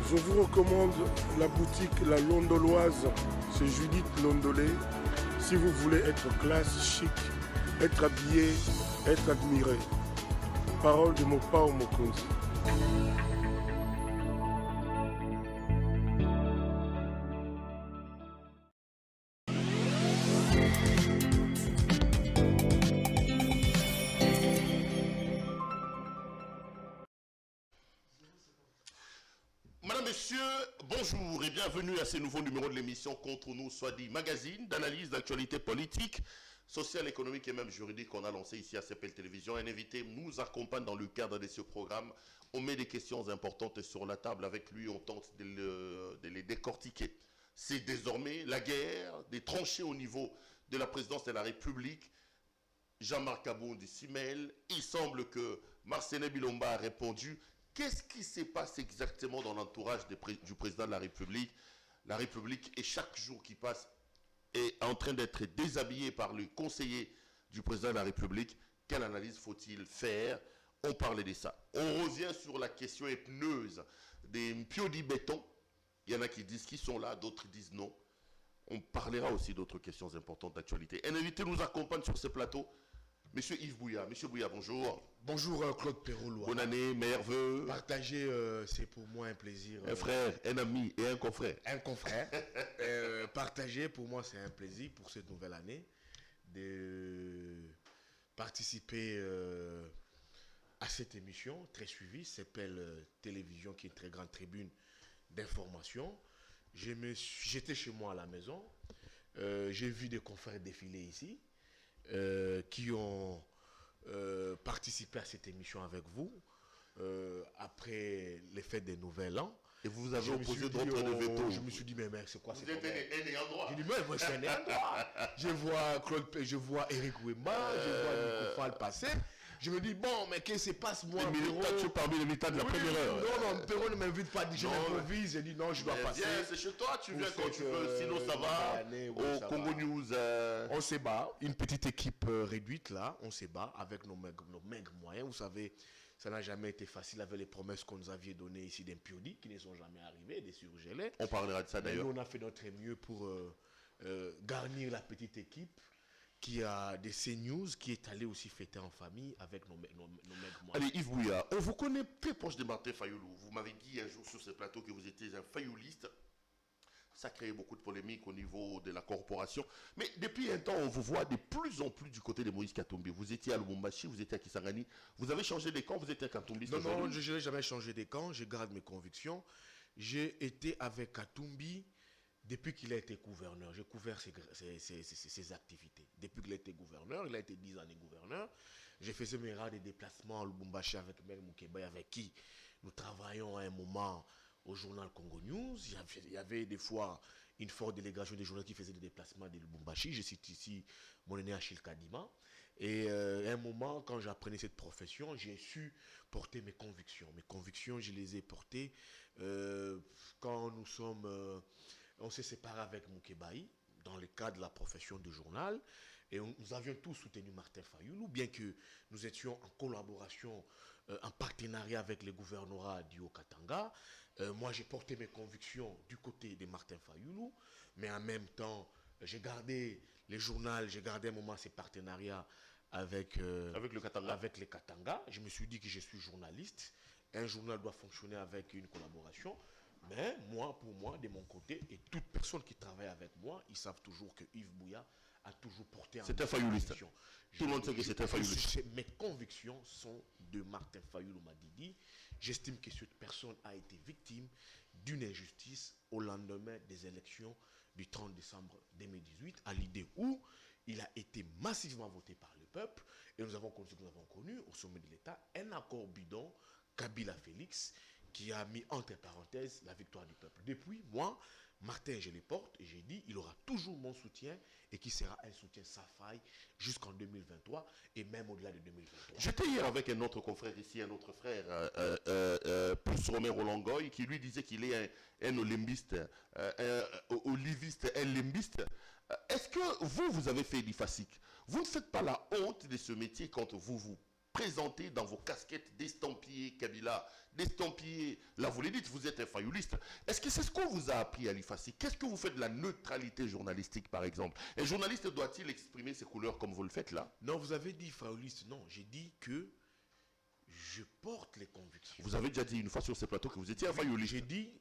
Je vous recommande la boutique La Londoloise, c'est Judith Londolé. Si vous voulez être classe, chic, être habillé, être admiré. Parole de Mopao Mokonzi. Madame, Messieurs, bonjour et bienvenue à ce nouveau numéro de l'émission Contre nous, soit dit magazine d'analyse d'actualité politique, sociale, économique et même juridique qu'on a lancé ici à CPL Télévision. Un invité nous accompagne dans le cadre de ce programme. On met des questions importantes sur la table. Avec lui, on tente de les décortiquer. C'est désormais la guerre des tranchées au niveau de la présidence de la République. Jean-Marc Aboudi Simel, il semble que Marcelin Bilomba a répondu. Qu'est-ce qui se passe exactement dans l'entourage du président de la République? La République, et chaque jour qui passe, est en train d'être déshabillé par le conseiller du président de la République. Quelle analyse faut-il faire? On parlait de ça. On revient sur la question épineuse des Mpiodi béton. Il y en a qui disent qu'ils sont là, d'autres disent non. On parlera aussi d'autres questions importantes d'actualité. Un invité nous accompagne sur ce plateau. Monsieur Yves Bouya. Monsieur Bouya, bonjour. Bonjour Claude Perrault. Bonne année, meilleurs vœux. Partager, c'est pour moi un plaisir. Un frère, un ami et un confrère. Un confrère. Partager, pour moi, c'est un plaisir pour cette nouvelle année de participer à cette émission très suivie. s'appelle Télévision, qui est une très grande tribune d'information. J'étais chez moi à la maison. J'ai vu des confrères défiler ici. Qui ont participé à cette émission avec vous après les fêtes des Nouvel An. Et vous avez opposé d'autres de veto. Je me suis dit, mais c'est quoi? Vous êtes un ayant droit. J'ai dit, mais moi je suis un ayant droit. Je vois Eric Ouema, je vois Nico Fall passer. Je me dis, bon, mais qu'est-ce qui se passe, moi? Tu es parmi les militants de la première heure. Non, Perrault ne m'invite pas, je m'improvise. J'ai dit, non, je dois passer. Viens, c'est chez toi, tu viens quand tu veux, sinon ça va. Au Congo News. On se bat, une petite équipe réduite là, on se bat avec nos maigres moyens. Vous savez, ça n'a jamais été facile avec les promesses qu'on nous avait données ici d'Mpiodi, qui ne sont jamais arrivées, des surgelés. On parlera de ça d'ailleurs. Nous, on a fait notre mieux pour garnir la petite équipe qui a des CNews, qui est allé aussi fêter en famille avec nos maigres moyens. Allez, Yves Bouya, on vous connaît très proche de Martin Fayoulou. Vous m'avez dit un jour sur ce plateau que vous étiez un fayouliste. Ça crée beaucoup de polémiques au niveau de la corporation. Mais depuis un temps, on vous voit de plus en plus du côté de Moïse Katumbi. Vous étiez à Lubumbashi, vous étiez à Kisangani. Vous avez changé de camp, vous étiez un Katumbiste? Non, je n'ai jamais changé de camp. Je garde mes convictions. J'ai été avec Katumbi depuis qu'il a été gouverneur. J'ai couvert ses activités. Depuis qu'il a été gouverneur, il a été 10 années gouverneur. J'ai fait mes rares de déplacements à Lubumbashi avec Mel Moukeba, avec qui nous travaillons à un moment au journal Congo News. Il y avait des fois une forte délégation des journalistes qui faisaient des déplacements de Lubumbashi. Je cite ici mon aîné Achille Kadima. Et à un moment, quand j'apprenais cette profession, j'ai su porter mes convictions. Mes convictions, je les ai portées quand on s'est séparé avec Moukebaï dans le cadre de la profession de journal. Et nous avions tous soutenu Martin Fayoulou, bien que nous étions en collaboration, en partenariat avec les gouvernorats du Haut-Katanga. Moi, j'ai porté mes convictions du côté de Martin Fayoulou, mais en même temps, j'ai gardé les journaux, j'ai gardé un moment ces partenariats avec les Katanga. Je me suis dit que je suis journaliste. Un journal doit fonctionner avec une collaboration. Mais moi, pour moi, de mon côté, et toute personne qui travaille avec moi, ils savent toujours que Yves Bouya a toujours porté C'est un fayouliste. Tout le monde sait que c'est un fayouliste. Mes convictions sont de Martin Fayoulou Madidi. J'estime que cette personne a été victime d'une injustice au lendemain des élections du 30 décembre 2018, à l'idée où il a été massivement voté par le peuple. Et nous avons connu au sommet de l'État un accord bidon, Kabila Félix, qui a mis entre parenthèses la victoire du peuple. Depuis, moi, Martin, je les porte et j'ai dit, il aura toujours mon soutien et qui sera un soutien sans faille jusqu'en 2023 et même au-delà de 2023. J'étais hier avec un autre confrère ici, un autre frère, plus Romain Rolangoy, qui lui disait qu'il est un olimbiste, un oliviste, un limbiste. Est-ce que vous avez fait l'IFASIC? Vous ne faites pas la honte de ce métier quand vous présenté dans vos casquettes d'estampillé Kabila, d'estampillé, là vous le dites, vous êtes un fayouliste. Est-ce que c'est ce qu'on vous a appris à l'IFACI? Qu'est-ce que vous faites de la neutralité journalistique par exemple? Un journaliste doit-il exprimer ses couleurs comme vous le faites là? Non, vous avez dit fayouliste. Non, j'ai dit que je porte les convictions. Vous avez déjà dit une fois sur ces plateaux que vous étiez un fayouliste. J'ai dit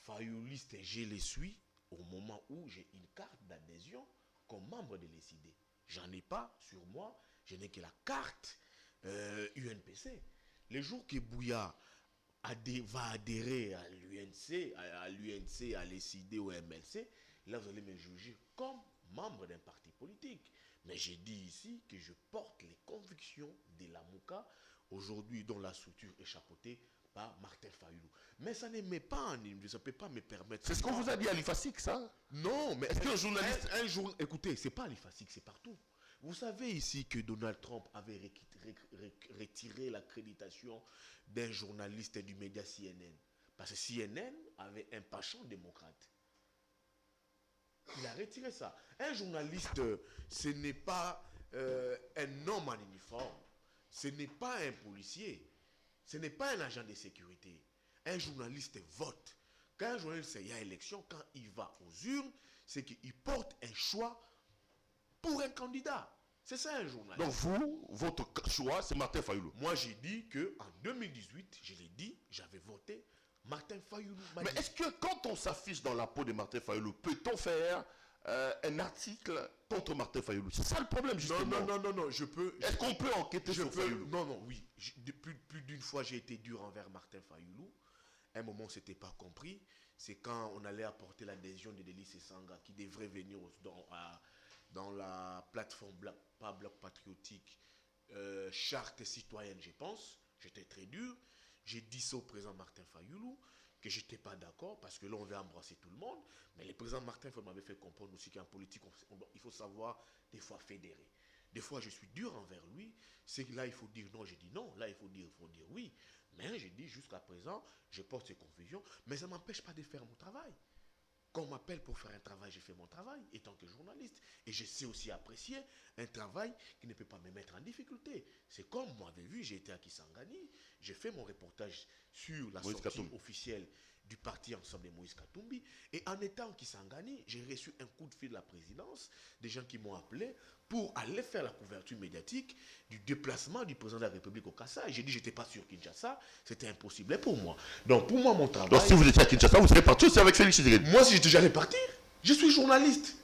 fayouliste et je les suis au moment où j'ai une carte d'adhésion comme membre de l'ECD. J'en ai pas sur moi, je n'ai que la carte UNPC. Les jours que Bouya va adhérer à l'UNC, à l'ECD ou à MLC, là vous allez me juger comme membre d'un parti politique. Mais j'ai dit ici que je porte les convictions de la Mouka, aujourd'hui dont la structure est chapeautée par Martin Fayulu. Mais ça ne me peut pas me permettre... C'est ce qu'on vous a dit à l'IFACIC, ça? Non, mais est-ce qu'un journaliste... Un jour, écoutez, c'est pas à l'IFACIC, c'est partout. Vous savez ici que Donald Trump avait retiré l'accréditation d'un journaliste du média CNN. Parce que CNN avait un penchant démocrate. Il a retiré ça. Un journaliste, ce n'est pas un homme en uniforme. Ce n'est pas un policier. Ce n'est pas un agent de sécurité. Un journaliste vote. Quand un journaliste y a élection, quand il va aux urnes, c'est qu'il porte un choix pour un candidat. C'est ça un journaliste. Donc vous, votre choix, c'est Martin Fayulu. Moi, j'ai dit qu'en 2018, je l'ai dit, j'avais voté Martin Fayulu. Mais est-ce que quand on s'affiche dans la peau de Martin Fayulu, peut-on faire un article contre Martin Fayulu? C'est ça le problème, justement. Non, je peux... Est-ce qu'on peut enquêter sur Fayulu? Non, oui. Plus d'une fois, j'ai été dur envers Martin Fayulu. À un moment, ce n'était pas compris. C'est quand on allait apporter l'adhésion de Delis et Sanga, qui devrait venir dans la plateforme pas Bloc Patriotique, Charte citoyenne, je pense. J'étais très dur. J'ai dit ça au président Martin Fayulu, que je n'étais pas d'accord, parce que là, on veut embrasser tout le monde. Mais le président Martin Fayulu m'avait fait comprendre aussi qu'en politique, il faut savoir des fois fédérer. Des fois, je suis dur envers lui. C'est que là, il faut dire non, j'ai dit non. Là, il faut dire oui. Mais j'ai dit jusqu'à présent, je porte ces confusions, mais ça ne m'empêche pas de faire mon travail. Quand on m'appelle pour faire un travail, j'ai fait mon travail, étant que journaliste. Et je sais aussi apprécier un travail qui ne peut pas me mettre en difficulté. C'est comme vous m'avez vu, j'ai été à Kisangani, j'ai fait mon reportage sur la sortie officielle du parti Ensemble de Moïse Katumbi. Et en étant à Kisangani, j'ai reçu un coup de fil de la présidence, des gens qui m'ont appelé pour aller faire la couverture médiatique du déplacement du président de la République au Kassai. J'ai dit, je n'étais pas sur Kinshasa, c'était impossible pour moi. Donc, pour moi, mon travail... Donc, si vous étiez à Kinshasa, vous serez parti aussi avec Félix Tshisekedi? Moi, si j'allais partir, je suis journaliste.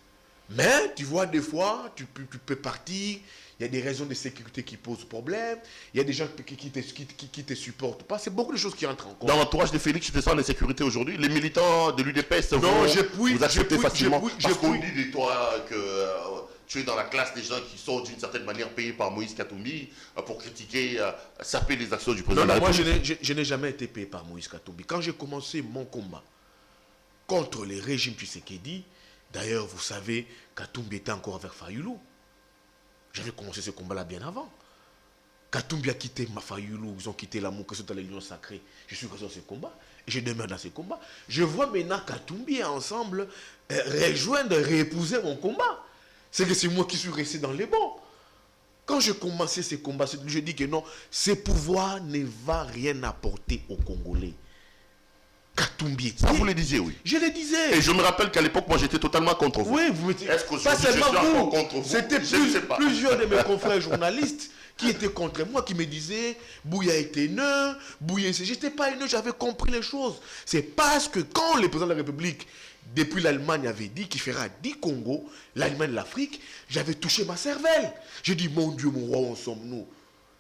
Mais, tu vois, des fois, tu peux partir, il y a des raisons de sécurité qui posent problème, il y a des gens qui te supportent pas, c'est beaucoup de choses qui entrent en compte. Dans l'entourage de Félix, tu te sens en insécurité aujourd'hui? Les militants de l'UDPS vous acceptez facilement? Parce qu'on dit de toi que... tu es dans la classe des gens qui sont d'une certaine manière payés par Moïse Katumbi pour critiquer, saper les actions du président de la République. Moi, je n'ai jamais été payé par Moïse Katumbi. Quand j'ai commencé mon combat contre le régime Tshisekedi, d'ailleurs, vous savez, Katumbi était encore avec Fayulu. J'avais commencé ce combat-là bien avant. Katumbi a quitté Fayulu, ils ont quitté la Mouka, ils sont dans l'Union sacrée. Je suis resté dans ce combat et je demeure dans ce combat. Je vois maintenant Katumbi ensemble rejoindre, réépouser mon combat. C'est que c'est moi qui suis resté dans les bancs. Quand je commençais ces combats, je dis que non, ce pouvoir ne va rien apporter aux Congolais. Katumbi. Ça, vous le disiez, oui. Je le disais. Et je me rappelle qu'à l'époque, moi, j'étais totalement contre vous. Oui, vous mettez... Est-ce que pas seulement vous, contre vous? c'était plusieurs de mes confrères journalistes qui étaient contre moi, qui me disaient Bouya était haineux, Bouya... Je n'étais pas haineux, j'avais compris les choses. C'est parce que quand le président de la République, depuis l'Allemagne, avait dit qu'il fera 10 Congo, l'Allemagne de l'Afrique, j'avais touché ma cervelle. J'ai dit, mon Dieu, mon roi, où sommes-nous?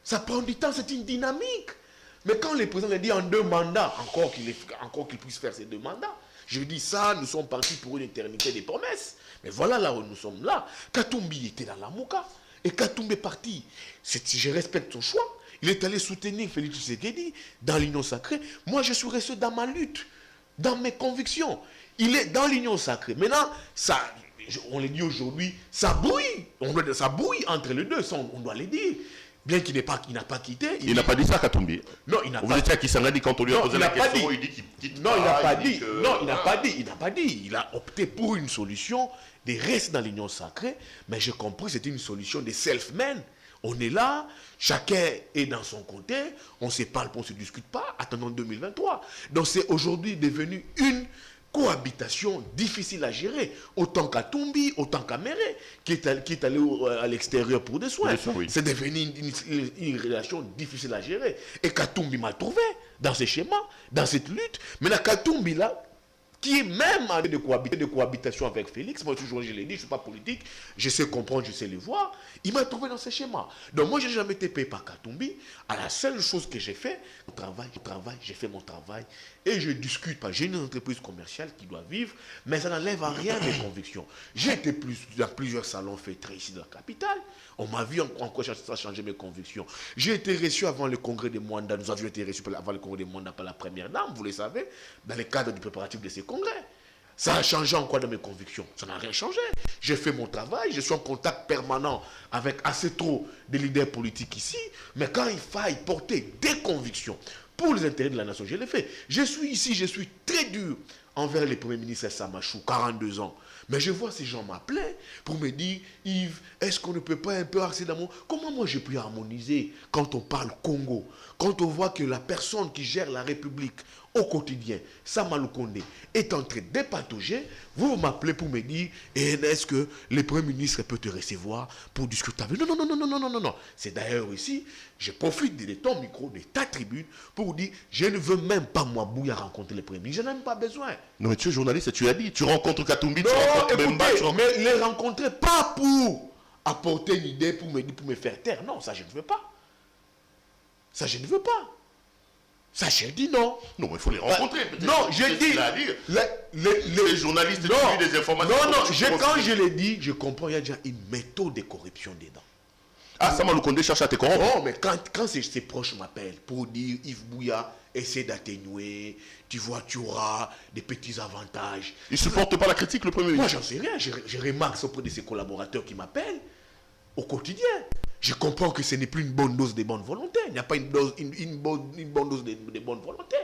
Ça prend du temps, c'est une dynamique. Mais quand le président a dit en 2 mandats, encore qu'il puisse faire ces 2 mandats, je dis ça, nous sommes partis pour une éternité des promesses. Mais voilà là où nous sommes là. Katumbi était dans la Mouka. Et Katumbi est parti. Je respecte son choix. Il est allé soutenir Félix Tshisekedi dans l'Union sacrée. Moi, je suis resté dans ma lutte, dans mes convictions. Il est dans l'Union sacrée. Maintenant, ça, on le dit aujourd'hui, ça bouille. Ça bouille entre les deux, ça, on doit le dire. Bien qu'il n'a pas quitté. Il n'a pas dit ça, Katumbi. Non, il n'a pas dit. Vous étiez à Kisangani quand on lui a posé la question, il dit qu'il quitte. Non, il n'a pas dit. Non, il n'a pas dit. Il n'a pas dit. Il a opté pour une solution de rester dans l'Union sacrée. Mais j'ai compris que c'était une solution de self-man. On est là, chacun est dans son côté, on se parle, on ne se discute pas, attendons 2023. Donc c'est aujourd'hui devenu une cohabitation difficile à gérer, autant qu'à Tumbi, autant qu'à Méré, qui est allé à l'extérieur pour des soins. Oui. C'est devenu une relation difficile à gérer. Et Katumbi m'a trouvé dans ces schémas, dans cette lutte. Mais la Katumbi là, qui est même en de cohabitation avec Félix, moi toujours je l'ai dit, je ne suis pas politique, je sais comprendre, je sais les voir, il m'a trouvé dans ces schémas. Donc moi je n'ai jamais été payé par Katumbi, à la seule chose que j'ai fait, j'ai fait mon travail, et je discute pas. J'ai une entreprise commerciale qui doit vivre, mais ça n'enlève à rien mes convictions. J'ai été dans plusieurs salons fêtés ici dans la capitale, on m'a vu encore changer mes convictions. J'ai été reçu avant le congrès de Mwanda, nous avions été reçus avant le congrès de Mwanda par la première dame, vous le savez, dans le cadre du préparatif de ces congrès. Ça a changé en quoi dans mes convictions? Ça n'a rien changé. J'ai fait mon travail, je suis en contact permanent avec assez trop de leaders politiques ici, mais quand il faille porter des convictions pour les intérêts de la nation, je l'ai fait. Je suis ici, je suis très dur envers le Premier ministre Samachou, 42 ans. Mais je vois ces gens m'appeler pour me dire, Yves, est-ce qu'on ne peut pas un peu accéder à mon... Comment moi j'ai pu harmoniser quand on parle Congo, quand on voit que la personne qui gère la République au quotidien, Samalou Kondé, est en train d'épatauger, vous m'appelez pour me dire, est-ce que le Premier ministre peut te recevoir pour discuter avec... Non. C'est d'ailleurs ici, je profite de ton micro, de ta tribune, pour dire, je ne veux même pas moi Bouya rencontrer le Premier ministre, je n'ai même pas besoin. Non mais tu es journaliste et tu as dit, tu rencontres Katumbi, non, tu rencontres Bemba, mais les rencontrer pas pour apporter une idée, pour me faire taire. Non, ça je ne veux pas. Ça je ne veux pas. Ça, j'ai dit non. Non, mais il faut les rencontrer. Non, j'ai dit. Les journalistes, tu as des informations. Non, quand je l'ai dit, je comprends, il y a déjà une méthode de corruption dedans. Ah, Samalou Kondé cherche à te corrompre. Non, mais quand ses proches m'appellent pour dire Yves Bouya, essaie d'atténuer, tu vois, tu auras des petits avantages. Il ne supporte pas la critique, le Premier ministre. Moi, j'en sais rien. Je remarque auprès de ses collaborateurs qui m'appellent au quotidien. Je comprends que ce n'est plus une bonne dose de bonne volonté. Il n'y a pas une bonne dose de bonne volonté.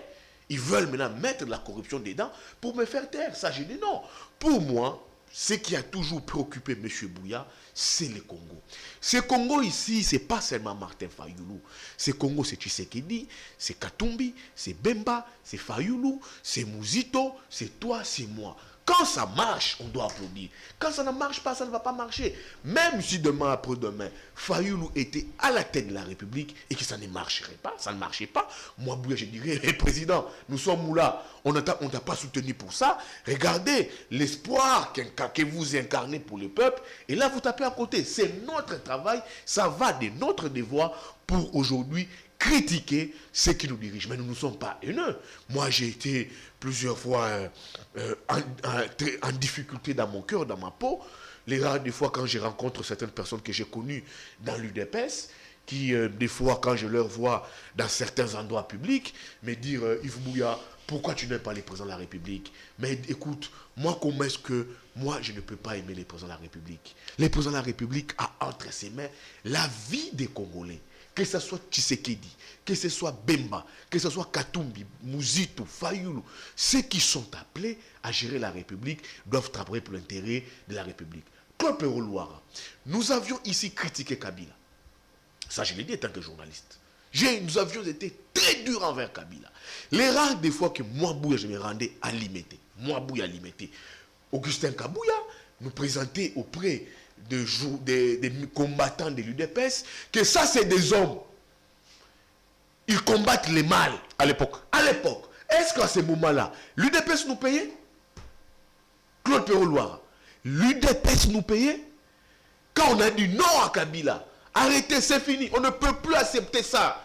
Ils veulent maintenant mettre de la corruption dedans pour me faire taire. Ça, je dis non. Pour moi, ce qui a toujours préoccupé M. Bouya, c'est le Congo. Ce Congo ici, ce n'est pas seulement Martin Fayoulou. Ce Congo, c'est Tshisekedi, c'est Katumbi, c'est Bemba, c'est Fayoulou, c'est Mouzito, c'est toi, c'est moi. Quand ça marche, on doit applaudir. Quand ça ne marche pas, ça ne va pas marcher. Même si demain après-demain, Fayoulou était à la tête de la République et que ça ne marcherait pas, ça ne marchait pas, moi, Bouya, je dirais, hey, président, nous sommes là, on ne t'a pas soutenu pour ça. Regardez l'espoir que vous incarnez pour le peuple. Et là, vous tapez à côté. C'est notre travail, ça va de notre devoir pour aujourd'hui critiquer ceux qui nous dirigent. Mais nous ne sommes pas haineux. Moi, j'ai été plusieurs fois en difficulté dans mon cœur, dans ma peau. Les rares des fois quand je rencontre certaines personnes que j'ai connues dans l'UDPS, qui des fois quand je leur vois dans certains endroits publics, me dire Yves Bouya, pourquoi tu n'aimes pas les présidents de la République? Mais écoute, moi comment est-ce que moi je ne peux pas aimer les présidents de la République? Les présidents de la République a entre ses mains la vie des Congolais. Que ce soit Tshisekedi, que ce soit Bemba, que ce soit Katumbi, Mouzito, Fayoulou, ceux qui sont appelés à gérer la République doivent travailler pour l'intérêt de la République. Claude Pérolouara, nous avions ici critiqué Kabila. Ça, je l'ai dit en tant que journaliste. Nous avions été très durs envers Kabila. Les rares des fois que moi, Bouya, je me rendais à Limité, Augustin Kabouya nous présentait auprès des combattants de l'UDPS, que ça c'est des hommes. Ils combattent les mal à l'époque. Est-ce qu'à ce moment-là, l'UDPS nous payait? Claude Pérolouara, l'UDPS nous payait? Quand on a dit non à Kabila, arrêtez, c'est fini, on ne peut plus accepter ça.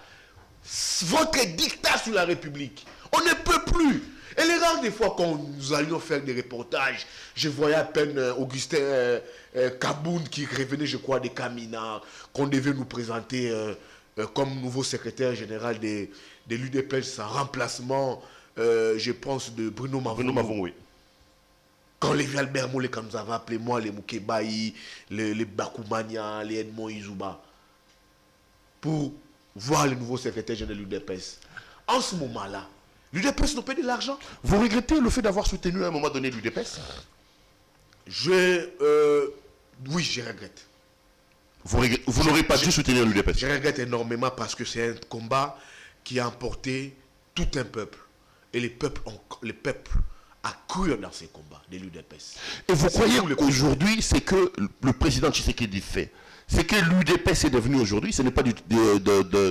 Votre dictat sur la République, on ne peut plus. Et les rares des fois quand nous allions faire des reportages, je voyais à peine Augustin Kaboun qui revenait, je crois, des Kamina, qu'on devait nous présenter comme nouveau secrétaire général de l'UDPS en remplacement, je pense, de Bruno Mavon. Oui. Quand les Albert Mollet, comme nous avons appelé moi, les Moukébaï, les Bakoumania, les Edmond Izouba, pour voir le nouveau secrétaire général de l'UDPS. En ce moment-là, l'UDPS nous paie de l'argent. Vous regrettez le fait d'avoir soutenu à un moment donné l'UDPS? Oui, je regrette. Vous n'aurez pas dû soutenir l'UDPS. Je regrette énormément parce que c'est un combat qui a emporté tout un peuple. Et les peuples a cru dans ces combats de l'UDPS. Et vous croyez qu'aujourd'hui, c'est que le président Tshisekedi fait, c'est que l'UDPS est devenu aujourd'hui, ce n'est pas du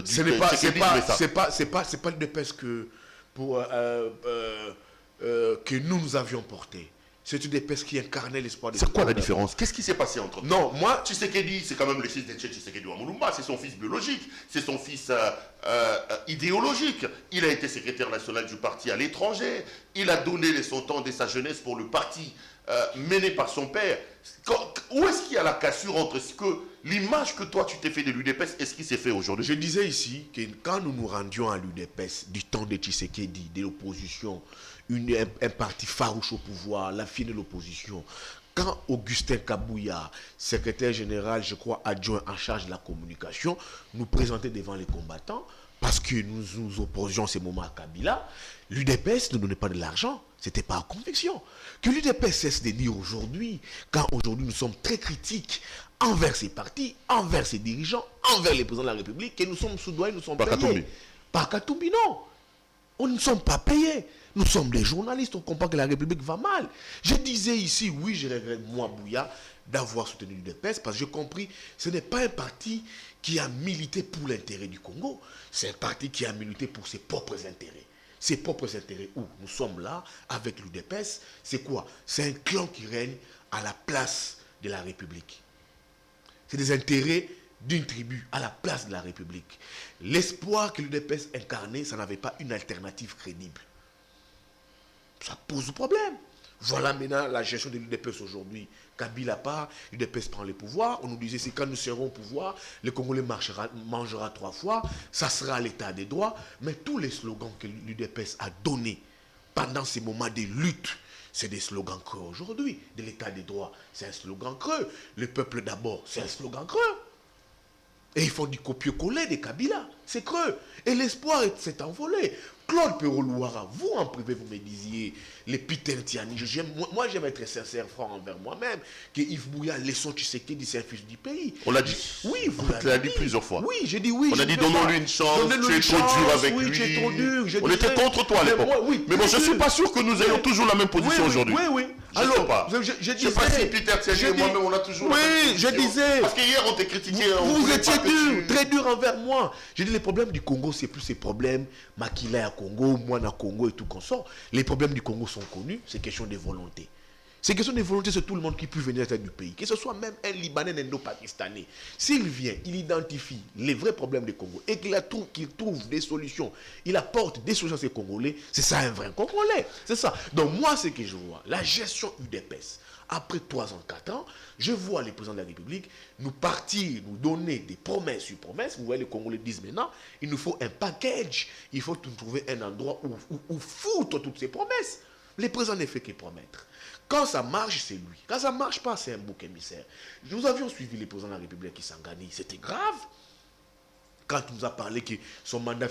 c'est pas l'UDPS que nous avions porté. C'est l'UDPS qui incarnait l'espoir de... C'est quoi la différence? Qu'est-ce qui s'est passé entre... Non, moi... Tshisekedi, c'est quand même le fils de Tshisekedi Wamulumba, c'est son fils biologique, c'est son fils idéologique. Il a été secrétaire national du parti à l'étranger, il a donné son temps de sa jeunesse pour le parti mené par son père. Où est-ce qu'il y a la cassure entre l'image que toi tu t'es fait de l'UDPS et ce qui s'est fait aujourd'hui? Je disais ici que quand nous nous rendions à l'UDPS du temps de Tshisekedi, de l'opposition, un parti farouche au pouvoir, la fine de l'opposition, quand Augustin Kabouya, secrétaire général, je crois, adjoint en charge de la communication, nous présentait devant les combattants, parce que nous nous opposions à ces moments à Kabila, l'UDPS ne donnait pas de l'argent, c'était pas en conviction. Que l'UDPS cesse de dire aujourd'hui, quand aujourd'hui nous sommes très critiques envers ces partis, envers ces dirigeants, envers les présidents de la République, que nous sommes sous-doyens, nous sommes payés. Par Katumbi, non. On ne sommes pas payés. Nous sommes des journalistes, on comprend que la République va mal. Je disais ici, oui, je regrette, moi, Bouya, d'avoir soutenu l'UDPS, parce que j'ai compris, ce n'est pas un parti qui a milité pour l'intérêt du Congo, c'est un parti qui a milité pour ses propres intérêts. Ses propres intérêts où nous sommes là, avec l'UDPS, c'est quoi? C'est un clan qui règne à la place de la République. C'est des intérêts d'une tribu à la place de la République. L'espoir que l'UDPS incarnait, ça n'avait pas une alternative crédible. Ça pose problème. Voilà maintenant la gestion de l'UDPS aujourd'hui. Kabila part, l'UDPS prend le pouvoir. On nous disait, c'est quand nous serons au pouvoir, le Congolais mangera 3 fois, ça sera l'état des droits. Mais tous les slogans que l'UDPS a donnés pendant ces moments de lutte, c'est des slogans creux aujourd'hui. De l'état des droits, c'est un slogan creux. Le peuple d'abord, c'est un slogan creux. Et ils font du copier-coller des Kabila. C'est creux. Et l'espoir s'est envolé. Claude Perrault-Louara, vous en privé, vous me disiez, les Pitentiani, moi j'aime être sincère, franc envers moi-même, que Yves Bouya, laissons Tshisekedi, c'est un fils du pays. On l'a dit. Oui, vous l'avez dit plusieurs fois. Oui, j'ai dit oui. On a dit donnons-lui une chance, tu es trop dur avec lui. Tu es trop dur. On était contre toi à l'époque. Mais bon, je ne suis pas sûr que nous ayons toujours la même position aujourd'hui. Oui. Alors, je disais... Je ne sais pas si Peter Thiel et moi-même, on a toujours la même position. Oui, je disais... Parce qu'hier, on t'a critiqué. Vous étiez dur, très dur envers moi. J'ai dit, les problèmes du Congo, c'est plus ces problèmes, Makila à Congo, moi à Congo et tout qu'on sort. Les problèmes du Congo sont connus, c'est question de volonté. C'est question de volonté, c'est tout le monde qui peut venir à la tête du pays. Que ce soit même un Libanais, un Indo-Pakistanais. S'il vient, il identifie les vrais problèmes du Congo et qu'il trouve des solutions, il apporte des solutions à ces Congolais, c'est ça un vrai Congolais. C'est ça. Donc moi, ce que je vois, la gestion UDPS, après 3 ans, 4 ans, je vois les présidents de la République nous partir, nous donner des promesses sur promesses. Vous voyez, les Congolais disent maintenant, il nous faut un package. Il faut trouver un endroit où foutre toutes ces promesses. Les présidents ne font que promettre. Quand ça marche, c'est lui. Quand ça ne marche pas, c'est un bouc émissaire. Nous avions suivi les présidents de la République qui s'engagent. C'était grave. Quand on nous a parlé que son mandat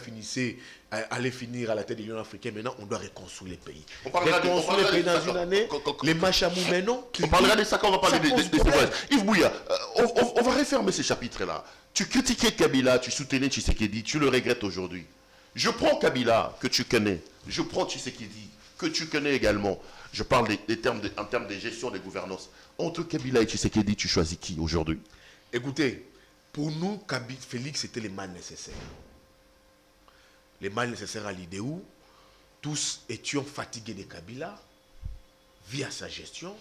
allait finir à la tête de l'Union africaine, maintenant on doit reconstruire les pays. Reconstruire les pays dans une année, les machamou maintenant. On parlera de ça quand on va parler des problèmes. Yves Bouya, on va refermer ces chapitres-là. Tu critiquais Kabila, tu soutenais Tshisekedi, tu le regrettes aujourd'hui. Je prends Kabila, que tu connais. Je prends Tshisekedi, que tu connais également. Je parle en termes de gestion de gouvernance. Entre Kabila et Tshisekedi, tu choisis qui aujourd'hui? Écoutez, pour nous, Félix, c'était les mal nécessaires. Les mal nécessaires à l'idée où tous étions fatigués de Kabila, via sa gestion,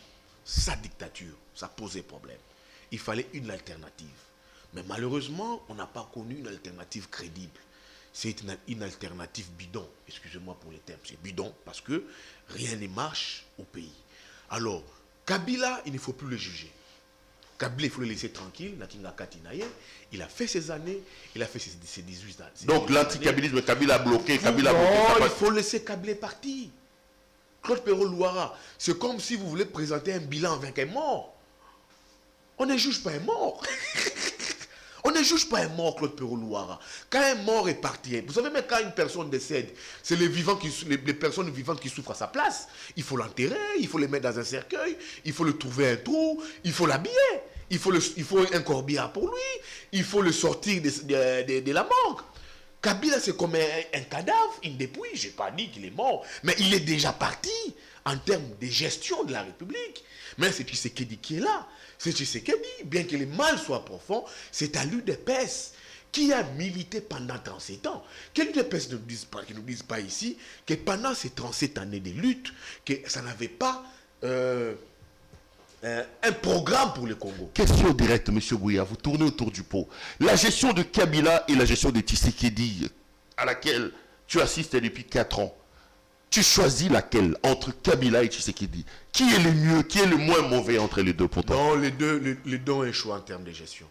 sa dictature. Ça posait problème. Il fallait une alternative. Mais malheureusement, on n'a pas connu une alternative crédible. C'est une alternative bidon. Excusez-moi pour les termes. C'est bidon parce que rien ne marche au pays. Alors, Kabila, il ne faut plus le juger. Kabila, il faut le laisser tranquille. Il a fait ses années, il a fait ses 18 ans. Donc l'anti-kabilisme, Kabila a bloqué, Kabila a bloqué. Non, il faut laisser Kabila partir. Claude Perrault-Louara, c'est comme si vous voulez présenter un bilan avec un mort. On ne juge pas un mort. On ne juge pas un mort, Claude Perrault-Louara. Quand un mort est parti, vous savez même quand une personne décède, c'est les personnes vivantes qui souffrent à sa place. Il faut l'enterrer, il faut le mettre dans un cercueil, il faut le trouver un trou, il faut l'habiller. il faut un corbillard pour lui, il faut le sortir de la morgue. Kabila, c'est comme un cadavre, une dépouille. Je n'ai pas dit qu'il est mort, mais il est déjà parti en termes de gestion de la République. Mais c'est Tshisekedi qui est là. C'est Tshisekedi, bien que le mal soit profond, c'est à l'UDPS qui a milité pendant 37 ans. Que l'UDPS ne nous dise pas ici que pendant ces 37 années de lutte, que ça n'avait pas un programme pour le Congo. Question directe, M. Bouya, vous tournez autour du pot. La gestion de Kabila et la gestion de Tshisekedi, à laquelle tu assistes depuis 4 ans, tu choisis laquelle entre Kabila et Tshisekedi? Qui est le mieux, qui est le moins mauvais entre les deux pour toi? Non, les deux ont échoué en termes de gestion.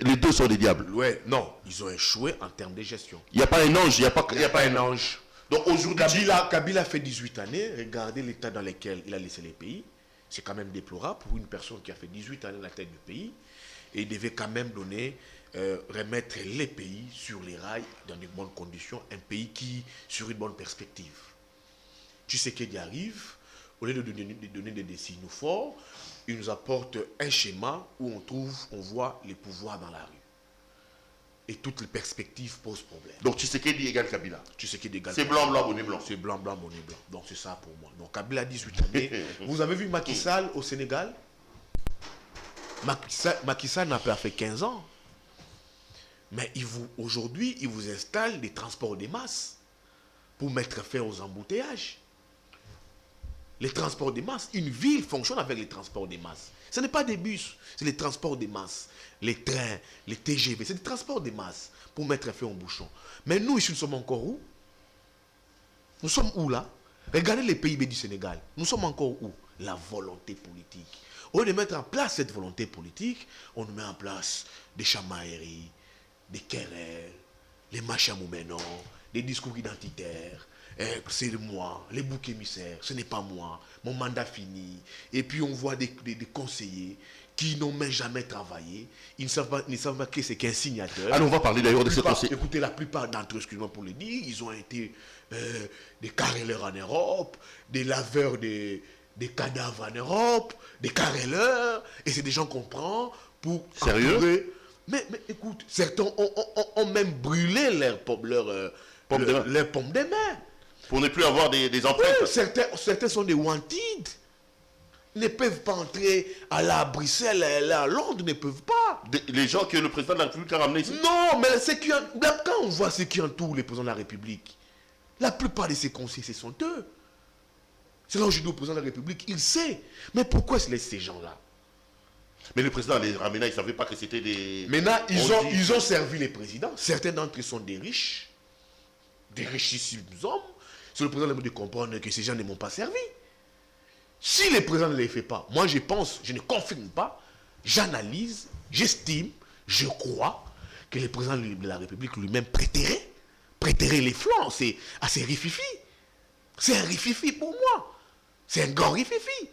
Les deux sont des diables. Ouais, non, ils ont échoué en termes de gestion. Il n'y a pas un ange, il n'y a pas un ange. Donc aujourd'hui, Kabila fait 18 années, regardez l'état dans lequel il a laissé les pays. C'est quand même déplorable pour une personne qui a fait 18 années à la tête du pays. Et il devait quand même remettre les pays sur les rails dans de bonnes conditions, un pays qui, sur une bonne perspective. Tu sais qu'il arrive, au lieu de donner des signes forts, il nous apporte un schéma où on voit les pouvoirs dans la rue. Et toutes les perspectives posent problème. Donc Tshisekedi égale Kabila. C'est blanc, blanc, bonnet blanc. C'est blanc, blanc, bonnet blanc. Donc c'est ça pour moi. Donc Kabila a 18 années. Vous avez vu Macky Sall au Sénégal? Macky Sall n'a pas fait 15 ans. Mais aujourd'hui, il vous installe des transports de masse pour mettre fin aux embouteillages. Les transports de masse, une ville fonctionne avec les transports de masse. Ce n'est pas des bus, c'est les transports de masse. Les trains, les TGV, c'est des transports de masse pour mettre fin aux bouchons. Mais nous, ici, nous sommes encore où? Nous sommes où là? Regardez les PIB du Sénégal. Nous sommes encore où? La volonté politique. Au lieu de mettre en place cette volonté politique, on nous met en place des chamailleries, des querelles, les machamouménons, des discours identitaires. C'est moi, les boucs émissaires, ce n'est pas moi, mon mandat fini. Et puis on voit des conseillers qui n'ont même jamais travaillé, ils ne savent pas que c'est qu'un signateur. Alors on va parler d'ailleurs de ce conseiller. Écoutez, la plupart d'entre eux, excusez-moi pour le dire, ils ont été des carreleurs en Europe, des laveurs des cadavres en Europe, des carreleurs, et c'est des gens qu'on prend pour... Sérieux? Mais écoute, certains ont même brûlé leurs pommes de main. Pour ne plus avoir des empreintes. Oui, certains sont des wanted. Ils ne peuvent pas entrer à Bruxelles, à Londres, ne peuvent pas. Les gens que le président de la République a ramenés ici? Non, mais quand on voit ce qui entoure les présidents de la République, la plupart de ces conseillers, ce sont eux. C'est là où je dis au président de la République, il sait. Mais pourquoi se laisse ces gens-là? Mais le président les ramenait, il ne savait pas que c'était des... Maintenant, ils ont servi les présidents. Certains d'entre eux sont des richissimes hommes. C'est le président de comprendre que ces gens ne m'ont pas servi. Si le président ne les fait pas, moi je pense, je ne confirme pas, j'analyse, j'estime, je crois que le président de la République lui-même prêterait les flancs à ces rififi. C'est un rififi pour moi. C'est un grand rififi.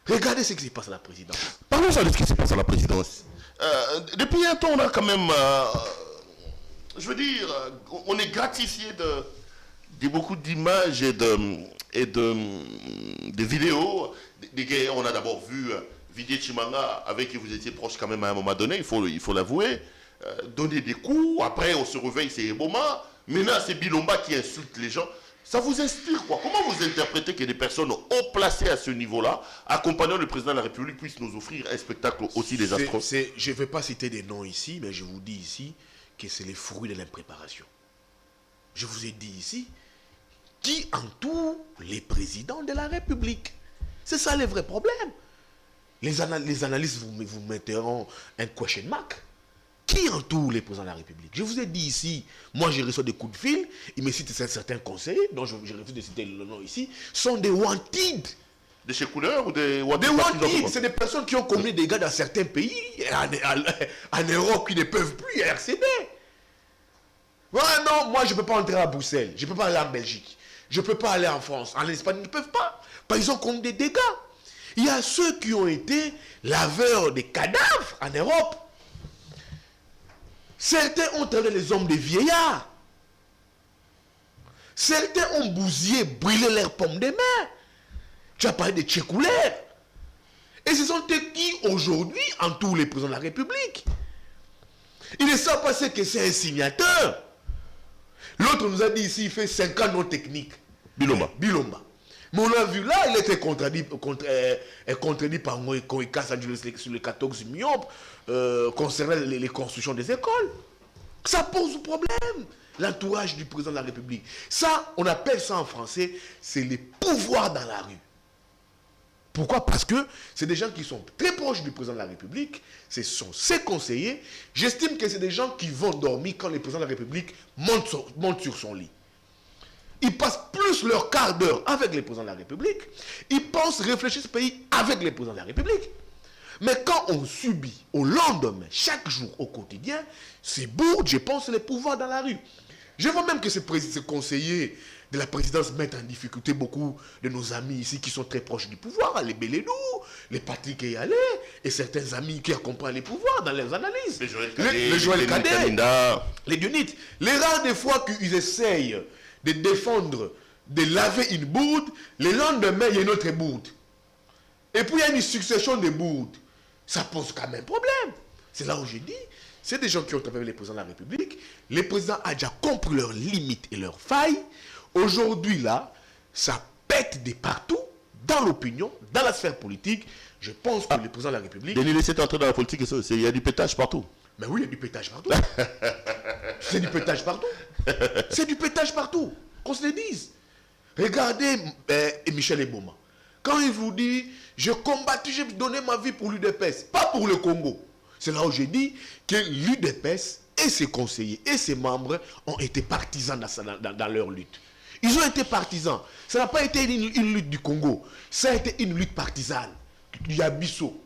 Regardez ce qui se passe à la présidence. Parlons de ce qui se passe à la présidence. Depuis un temps, on a quand même... je veux dire, on est gratifié de beaucoup d'images et de vidéos. On a d'abord vu Didier Tshimanga, avec qui vous étiez proche quand même à un moment donné, il faut l'avouer, donner des coups. Après, on se réveille, c'est Eboma. Maintenant, c'est Bilomba qui insulte les gens. Ça vous inspire quoi? Comment vous interprétez que des personnes haut placées à ce niveau-là, accompagnant le président de la République, puissent nous offrir un spectacle aussi désastreux? Je ne vais pas citer des noms ici, mais je vous dis ici que c'est les fruits de l'impréparation. Je vous ai dit ici qui entoure les présidents de la République. C'est ça le vrai problème. Les analystes vous mettront un question mark. Qui entoure les présidents de la République? Je vous ai dit ici, moi je reçois des coups de fil, ils me citent certains conseillers, dont je refuse de citer le nom ici, sont des wanted. Des chez couleurs ou des wanted? Des wanted, c'est des personnes qui ont commis des dégâts dans certains pays, en Europe, qui ne peuvent plus accéder. Ouais, non, moi je ne peux pas entrer à Bruxelles, je ne peux pas aller en Belgique, je ne peux pas aller en France, en Espagne, ils ne peuvent pas. Parce qu'ils ont commis des dégâts. Il y a ceux qui ont été laveurs des cadavres en Europe. Certains ont traité les hommes de vieillards. Certains ont bousillé, brûlé leurs pommes de main. Tu as parlé de Tchékoulère. Et ce sont eux qui, aujourd'hui, entourent les présidents de la République. Ils ne savent pas ce que c'est un signateur. L'autre nous a dit ici, il fait 5 ans non techniques. Bilomba. Mais on l'a vu là, il était contredit par Koïka sur les 14 millions concernant les constructions des écoles. Ça pose problème. L'entourage du président de la République. Ça, on appelle ça en français, c'est les pouvoirs dans la rue. Pourquoi? Parce que c'est des gens qui sont très proches du président de la République, ce sont ses conseillers. J'estime que c'est des gens qui vont dormir quand le président de la République monte sur son lit. Ils passent plus leur quart d'heure avec le président de la République. Ils pensent réfléchir ce pays avec le président de la République. Mais quand on subit au lendemain, chaque jour, au quotidien, ces bourdes, je pense, les pouvoirs dans la rue. Je vois même que ces conseillers de la présidence mettent en difficulté beaucoup de nos amis ici qui sont très proches du pouvoir, les Bélédou, les Patrick Eyalé, et certains amis qui accompagnent les pouvoirs dans leurs analyses. Les Joël Cadet, les Dionites. Les rares des fois qu'ils essayent de défendre, de laver une bourde, le lendemain, il y a une autre bourde. Et puis il y a une succession de bourdes. Ça pose quand même problème. C'est là où j'ai dit, c'est des gens qui ont travaillé avec les présidents de la République. Les présidents ont déjà compris leurs limites et leurs failles. Aujourd'hui, là, ça pète de partout, dans l'opinion, dans la sphère politique. Je pense que les présidents de la République... Denis, laissez entrer dans la politique, il y a du pétage partout. Mais oui, il y a du pétage partout. C'est du pétage partout. C'est du pétage partout. Qu'on se le dise. Regardez Michel Eboma. Quand il vous dit, j'ai combattu, j'ai donné ma vie pour l'UDPS, pas pour le Congo. C'est là où j'ai dit que l'UDPS et ses conseillers et ses membres ont été partisans dans leur lutte. Ils ont été partisans. Ça n'a pas été une lutte du Congo. Ça a été une lutte partisane. Du Yabiso.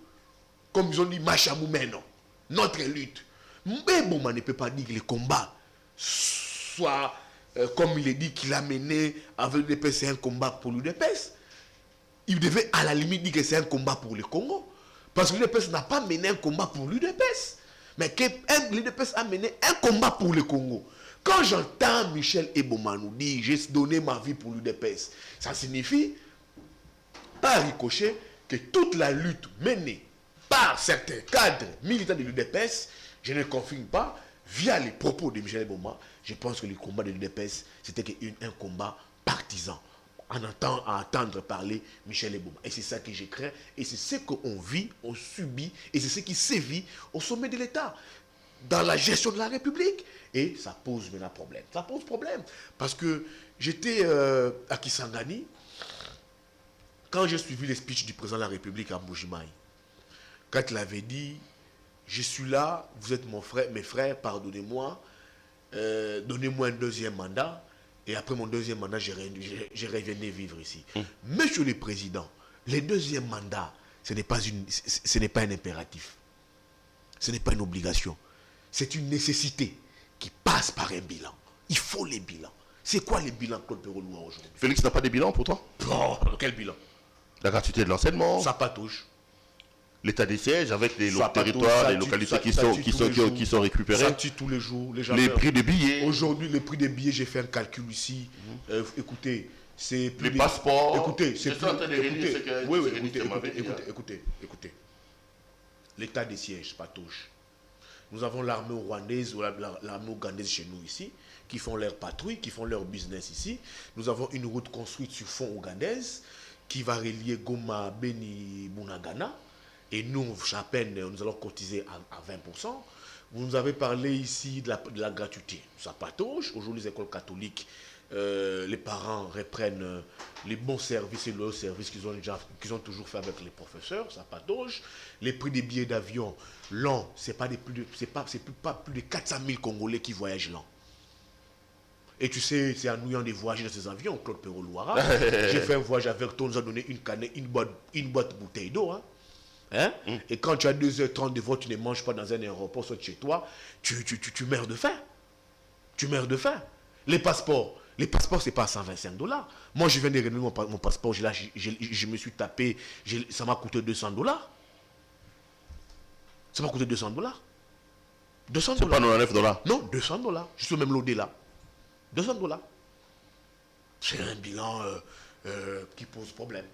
Comme ils ont dit, Machamoumeno. Notre lutte. Mais bon, on ne peut pas dire que les combats soient, comme il est dit qu'il a mené avec l'UDPS, c'est un combat pour l'UDPS. Il devait à la limite dire que c'est un combat pour le Congo. Parce que l'UDPS n'a pas mené un combat pour l'UDPS. Mais l'UDPS a mené un combat pour le Congo. Quand j'entends Michel Eboma nous dire j'ai donné ma vie pour l'UDPS, ça signifie, par ricochet, que toute la lutte menée par certains cadres militants de l'UDPS, je ne confirme pas, via les propos de Michel Eboma, je pense que le combat de l'UDPS, c'était un combat partisan. En entendre parler Michel Eboma. Et c'est ça que je crains. Et c'est ce qu'on vit, on subit. Et c'est ce qui sévit au sommet de l'État. Dans la gestion de la République. Et ça pose maintenant problème. Ça pose problème. Parce que j'étais à Kisangani. Quand j'ai suivi les speeches du président de la République à Mbujimaï. Quand il avait dit, je suis là, vous êtes mes frères, pardonnez-moi. Donnez-moi un deuxième mandat. Et après mon deuxième mandat, je revenais vivre ici. Monsieur le Président, le deuxième mandat, ce n'est pas un impératif. Ce n'est pas une obligation. C'est une nécessité qui passe par un bilan. Il faut les bilans. C'est quoi les bilans, Claude Perroloua, aujourd'hui? Félix n'a pas de bilan pour toi? Oh, quel bilan? La gratuité de l'enseignement. Ça patouche. L'état des sièges avec les territoires, les localités qui sont récupérées. Ça tue tous les jours. Les prix des billets. Aujourd'hui, les prix des billets, j'ai fait un calcul ici. Écoutez, c'est plus... Les passeports. Écoutez, c'est plus... Écoutez. L'état des sièges patouche. Nous avons l'armée rwandaise ou l'armée ougandaise chez nous ici, qui font leur patrouille, qui font leur business ici. Nous avons une route construite sur fond ougandaise qui va relier Goma, Beni, Bunagana. Et nous, à peine, nous allons cotiser à 20%. Vous nous avez parlé ici de la gratuité. Ça patauge. Aujourd'hui, les écoles catholiques, les parents reprennent les bons services et leurs services qu'ils ont toujours fait avec les professeurs. Ça patauge. Les prix des billets d'avion, l'an, c'est pas plus de 400 000 Congolais qui voyagent l'an. Et tu sais, c'est ennuyant de voyager dans ces avions, Claude Perroloua. J'ai fait un voyage avec toi, on nous a donné une boîte bouteille d'eau. Hein? Et quand tu as 2h30 de vol, tu ne manges pas dans un aéroport, soit chez toi, tu meurs de faim. Tu meurs de faim. Les passeports, c'est pas $125. Moi, je viens de renouveler mon passeport, je me suis tapé, ça m'a coûté $200. Ça m'a coûté $200. $200. C'est pas $99. Non, $200. Je suis même loadé là. $200. C'est un bilan qui pose problème.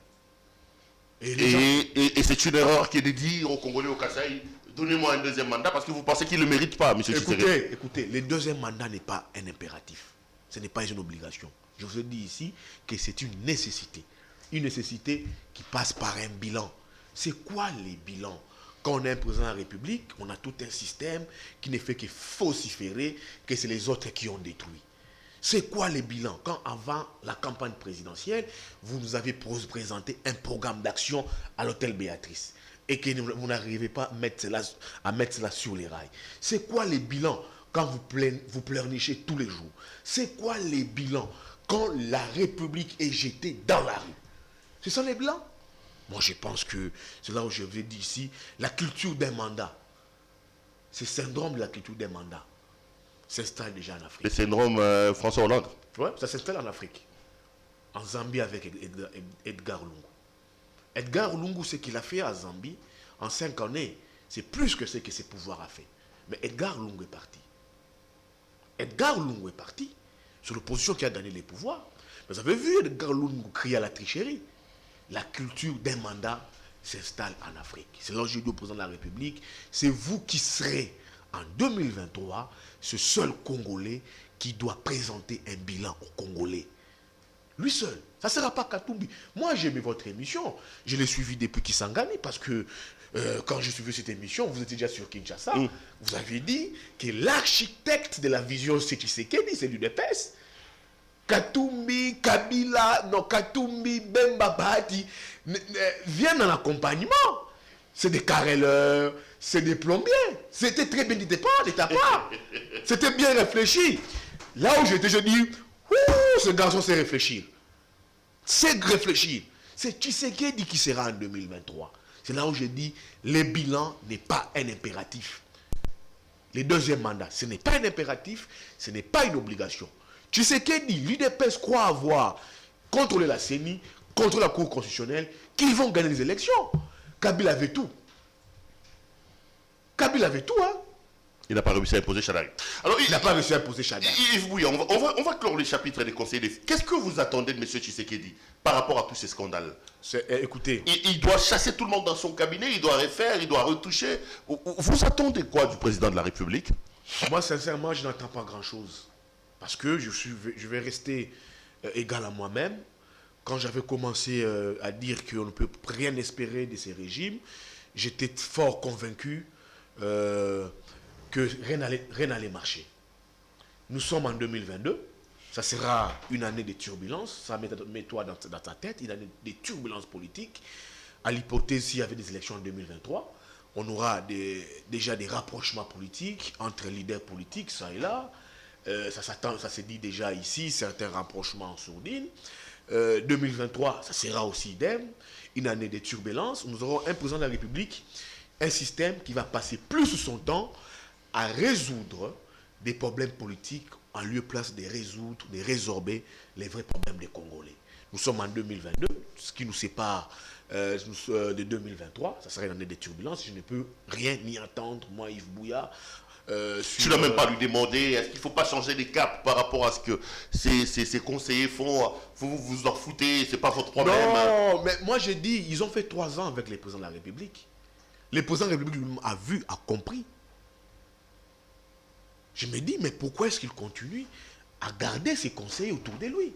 Et c'est une erreur qui est de dire aux Congolais au Kasaï, donnez-moi un deuxième mandat parce que vous pensez qu'il ne le mérite pas, M. Tshisekedi. Écoutez, le deuxième mandat n'est pas un impératif. Ce n'est pas une obligation. Je vous ai dit ici que c'est une nécessité. Une nécessité qui passe par un bilan. C'est quoi les bilans? Quand on est un président de la République, on a tout un système qui ne fait que vociférer que c'est les autres qui ont détruit. C'est quoi les bilans? Quand avant la campagne présidentielle, vous nous avez présenté un programme d'action à l'hôtel Béatrice et que vous n'arrivez pas à mettre cela sur les rails. C'est quoi les bilans quand vous pleurnichez tous les jours? C'est quoi les bilans quand la République est jetée dans la rue? C'est ça les bilans? Moi je pense que c'est là où je vous ai dit ici, la culture d'un mandat, ce syndrome de la culture d'un mandat s'installe déjà en Afrique. Le syndrome François Hollande. Ouais, ça s'installe en Afrique. En Zambie avec Edgar Lungu. Edgar Lungu, ce qu'il a fait à Zambie, en 5 années, c'est plus que ce que ses pouvoirs a fait. Mais Edgar Lungu est parti. Edgar Lungu est parti. C'est l'opposition qui a gagné les pouvoirs. Vous avez vu Edgar Lungu crier à la tricherie. La culture d'un mandat s'installe en Afrique. C'est là où je dis au président de la République, c'est vous qui serez en 2023 ce seul Congolais qui doit présenter un bilan aux Congolais. Lui seul. Ça ne sera pas Katumbi. Moi, j'ai aimé votre émission. Je l'ai suivi depuis Kisangani parce que quand j'ai suivi cette émission, vous étiez déjà sur Kinshasa. Vous avez dit que l'architecte de la vision, c'est Tshisekedi, c'est l'UDPS. Katumbi, Kabila, non, Katumbi, Bemba Bahati viennent en accompagnement. C'est des carreleurs, c'est des plombiers. C'était très bien dit de ta part. C'était bien réfléchi. Là où j'étais, je dis, ce garçon sait réfléchir. C'est réfléchir. C'est Tshisekedi qui sera en 2023. C'est là où je dis, le bilan n'est pas un impératif. Le deuxième mandat, ce n'est pas un impératif, ce n'est pas une obligation. Tshisekedi, l'UDPS croit avoir contrôlé la CENI, contrôlé la Cour constitutionnelle, qu'ils vont gagner les élections. Kabila avait tout. Kabila avait tout, hein. Il n'a pas réussi à imposer Chadari. Alors, il n'a pas réussi à imposer Chadari. Yves Bouya, on va clore les chapitres des conseils. Qu'est-ce que vous attendez de M. Tshisekedi par rapport à tous ces scandales? Écoutez. Il doit chasser tout le monde dans son cabinet, il doit refaire, il doit retoucher. Vous attendez quoi du président de la République? Moi, sincèrement, je n'attends pas grand-chose. Parce que je vais rester égal à moi-même. Quand j'avais commencé à dire qu'on ne peut rien espérer de ces régimes, j'étais fort convaincu que rien n'allait marcher. Nous sommes en 2022, ça sera une année de turbulences, ça met-toi dans ta tête, une année de turbulences politiques. À l'hypothèse s'il y avait des élections en 2023, on aura déjà des rapprochements politiques entre leaders politiques, ça et là. Ça s'est dit déjà ici, certains rapprochements en sourdine. 2023, ça sera aussi idem, une année de turbulences. Nous aurons un président de la République, un système qui va passer plus son temps à résoudre des problèmes politiques en lieu place de résoudre, de résorber les vrais problèmes des Congolais. Nous sommes en 2022, ce qui nous sépare de 2023, ça serait une année de turbulences. Je ne peux rien ni entendre, moi Yves Bouya. Tu n'as même pas lui demander, est-ce qu'il ne faut pas changer les caps par rapport à ce que ces conseillers font? Vous vous en foutez, c'est pas votre problème. Non, mais moi j'ai dit, ils ont fait 3 ans avec les présidents de la République. Le président de la République lui a vu, a compris. Je me dis, mais pourquoi est-ce qu'il continue à garder ses conseillers autour de lui?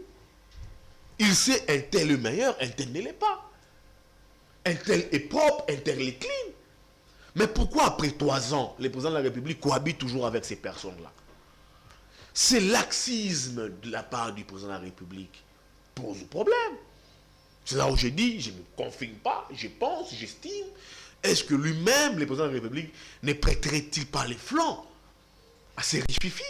Il sait un tel est meilleur, un tel ne l'est pas. Un tel est propre, un tel est clean. Mais pourquoi après 3 ans, le président de la République cohabite toujours avec ces personnes-là? C'est laxisme de la part du président de la République pose problème. C'est là où je dis, je ne me confirme pas, je pense, j'estime. Est-ce que lui-même, le président de la République, ne prêterait-il pas les flancs à ces riches fifis?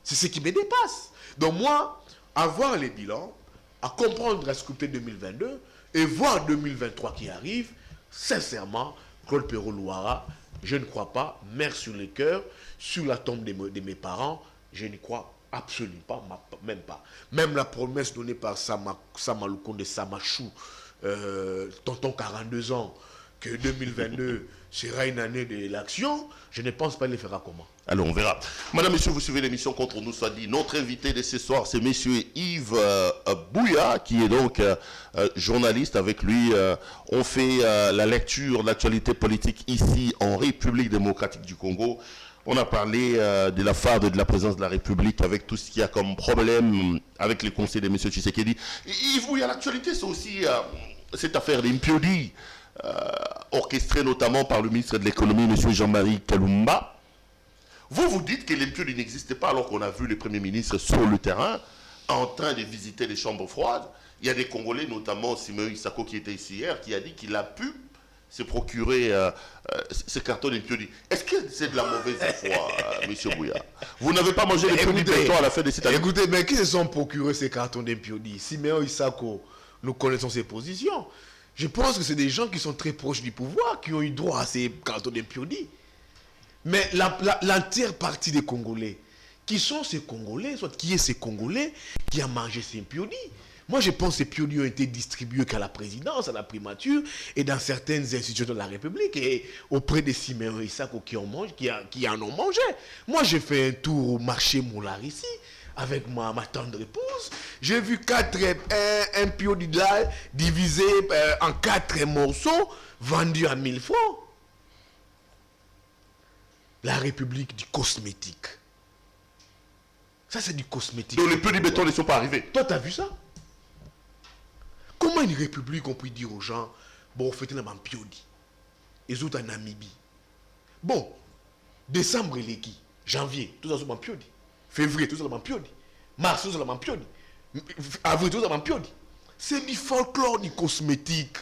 C'est ce qui me dépasse. Donc moi, avoir les bilans, à comprendre la scrutin 2022 et voir 2023 qui arrive, sincèrement, Claude Perrault-Louara, je ne crois pas, mère sur le cœur, sur la tombe de mes parents, je n'y crois absolument pas, même pas. Même la promesse donnée par Samaloukonde de Samachou, tonton 42 ans, que 2022 sera une année d'élection, je ne pense pas qu'il le fera comment. Alors on verra. Madame, monsieur, vous suivez l'émission Contre nous soit dit. Notre invité de ce soir, c'est monsieur Yves Bouya, qui est donc journaliste. Avec lui, on fait la lecture de l'actualité politique ici en République démocratique du Congo. On a parlé de la phare de la présidence de la République avec tout ce qu'il y a comme problème avec les conseils de monsieur Tshisekedi. Yves Bouya, l'actualité, c'est aussi cette affaire d'Impiodi, orchestrée notamment par le ministre de l'économie, monsieur Jean-Marie Kalumba. Vous dites que l'impiodi n'existe pas alors qu'on a vu le Premier ministre sur le terrain en train de visiter les chambres froides. Il y a des Congolais, notamment Simeon Isako qui était ici hier, qui a dit qu'il a pu se procurer ce carton d'impiodi. Est-ce que c'est de la mauvaise foi, monsieur Bouya? Vous n'avez pas mangé l'impiodi béton à la fin de cette année? Écoutez, mais qui se sont procurés ces cartons d'impiodi? Simeon Isako, nous connaissons ses positions. Je pense que c'est des gens qui sont très proches du pouvoir qui ont eu droit à ces cartons d'impiodi. Mais l'entière partie des Congolais, qui sont ces Congolais, soit qui est ces Congolais qui a mangé ces impiodi? Moi, je pense que ces impiodi ont été distribués qu'à la présidence, à la primature et dans certaines institutions de la République et auprès des Simeon Isako qui en ont mangé. Moi, j'ai fait un tour au marché Moulard ici avec ma tendre épouse. J'ai vu 4 impiodi de là divisés en 4 morceaux vendus à 1000 francs. La République du cosmétique. Ça, c'est du cosmétique. Donc les pieux du béton ne sont pas arrivés. Toi, tu as vu ça? Comment une république, on peut dire aux gens, bon, faites un piodi. Les autres en Namibie. Bon, décembre, il est qui? Janvier, tout ça, c'est un piodi. Février, tout ça, c'est un piodi. Mars, tout ça, c'est un piodi. Avril, tout ça, c'est un piodi. C'est du folklore, du cosmétique.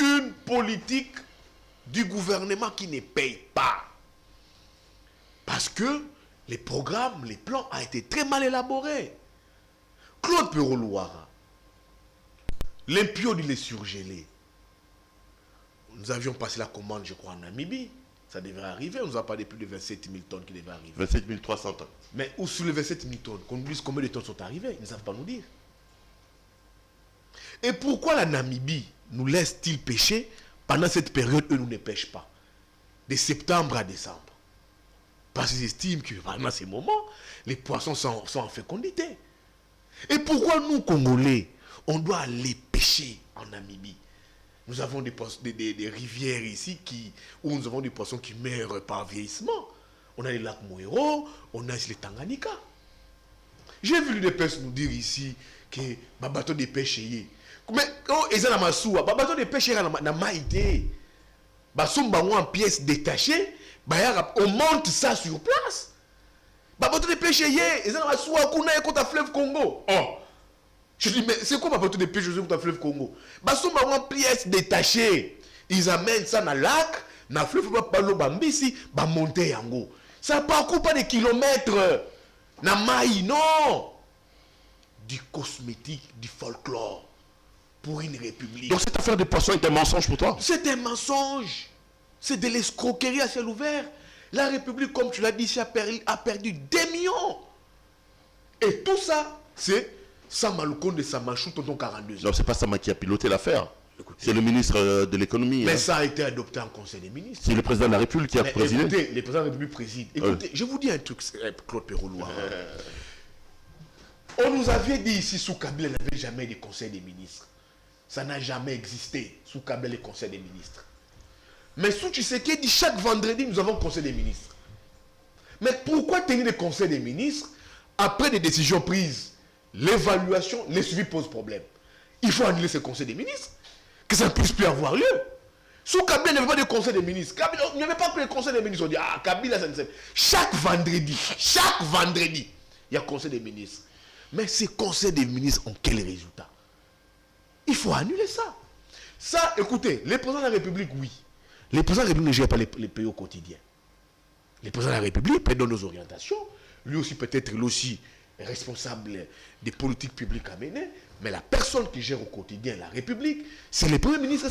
Une politique du gouvernement qui ne paye pas. Parce que les programmes, les plans ont été très mal élaborés. Claude Perrault-Louara, l'impiodi, il est surgelé. Nous avions passé la commande, je crois, en Namibie. Ça devrait arriver. On nous a parlé de plus de 27 000 tonnes qui devaient arriver. 27 300 tonnes. Mais où sur les 27 000 tonnes, qu'on nous dise combien de tonnes sont arrivées, ils ne savent pas nous dire. Et pourquoi la Namibie nous laisse-t-il pêcher pendant cette période où nous ne pêchons pas? De septembre à décembre. Parce qu'ils estiment que pendant ces moments, les poissons sont en fécondité. Et pourquoi nous, Congolais, on doit aller pêcher en Namibie? Nous avons des rivières ici où nous avons des poissons qui meurent par vieillissement. On a les lacs Moero, on a ici les Tanganyika. J'ai vu des pêches nous dire ici que les bateaux de pêche y. Mais quand ils sont dans ma soua, les bateaux de pêche sont dans Maïté. Ils sont en pièces détachées, on monte ça sur place. Les bateaux de pêche y, ils sont dans ma soua, qu'on a contre le fleuve Congo. Oh! Je dis, mais c'est quoi ma bateau de pêche contre le fleuve Congo? Ils sont en pièces détachées. Ils amènent ça dans le lac, dans le fleuve Bambisi, ils montent yango. Ça ne parcourt pas des kilomètres. Na maï, non. Du cosmétique, du folklore. Pour une république. Donc cette affaire des poissons est un mensonge pour toi? C'est un mensonge. C'est de l'escroquerie à ciel ouvert. La République, comme tu l'as dit, a perdu des millions. Et tout ça, c'est Samaloukonde de Samachou, tonton 42 ans. Non, c'est pas Sama qui a piloté l'affaire. C'est le ministre de l'économie. Mais ça a été adopté en Conseil des ministres. C'est le président de la République qui a présidé. Écoutez, le président de la République préside. Écoutez, je vous dis un truc, Claude Perrault-Louara. On nous avait dit ici, sous Kabila, il n'y avait jamais de Conseil des ministres. Ça n'a jamais existé, sous Kabila, les Conseils des ministres. Mais sous Tshisekedi, chaque vendredi, nous avons Conseil des ministres. Mais pourquoi tenir les Conseils des ministres après des décisions prises? L'évaluation, les suivis posent problème. Il faut annuler ce Conseil des ministres, que ça ne puisse plus avoir lieu. Sous Kabila, il n'y avait pas de Conseil des ministres. Kabila, il n'y avait pas que le Conseil des ministres. On dit, ah, Kabila, ça ne sait pas. Chaque vendredi, il y a Conseil des ministres. Mais ces Conseils des ministres ont quel résultat? Il faut annuler ça. Ça, écoutez, les présidents de la République, oui. Les présidents de la République ne gèrent pas les pays au quotidien. Les présidents de la République peut donner nos orientations. Lui aussi, peut-être, lui aussi, responsable des politiques publiques à mener. Mais la personne qui gère au quotidien la République, c'est le Premier ministre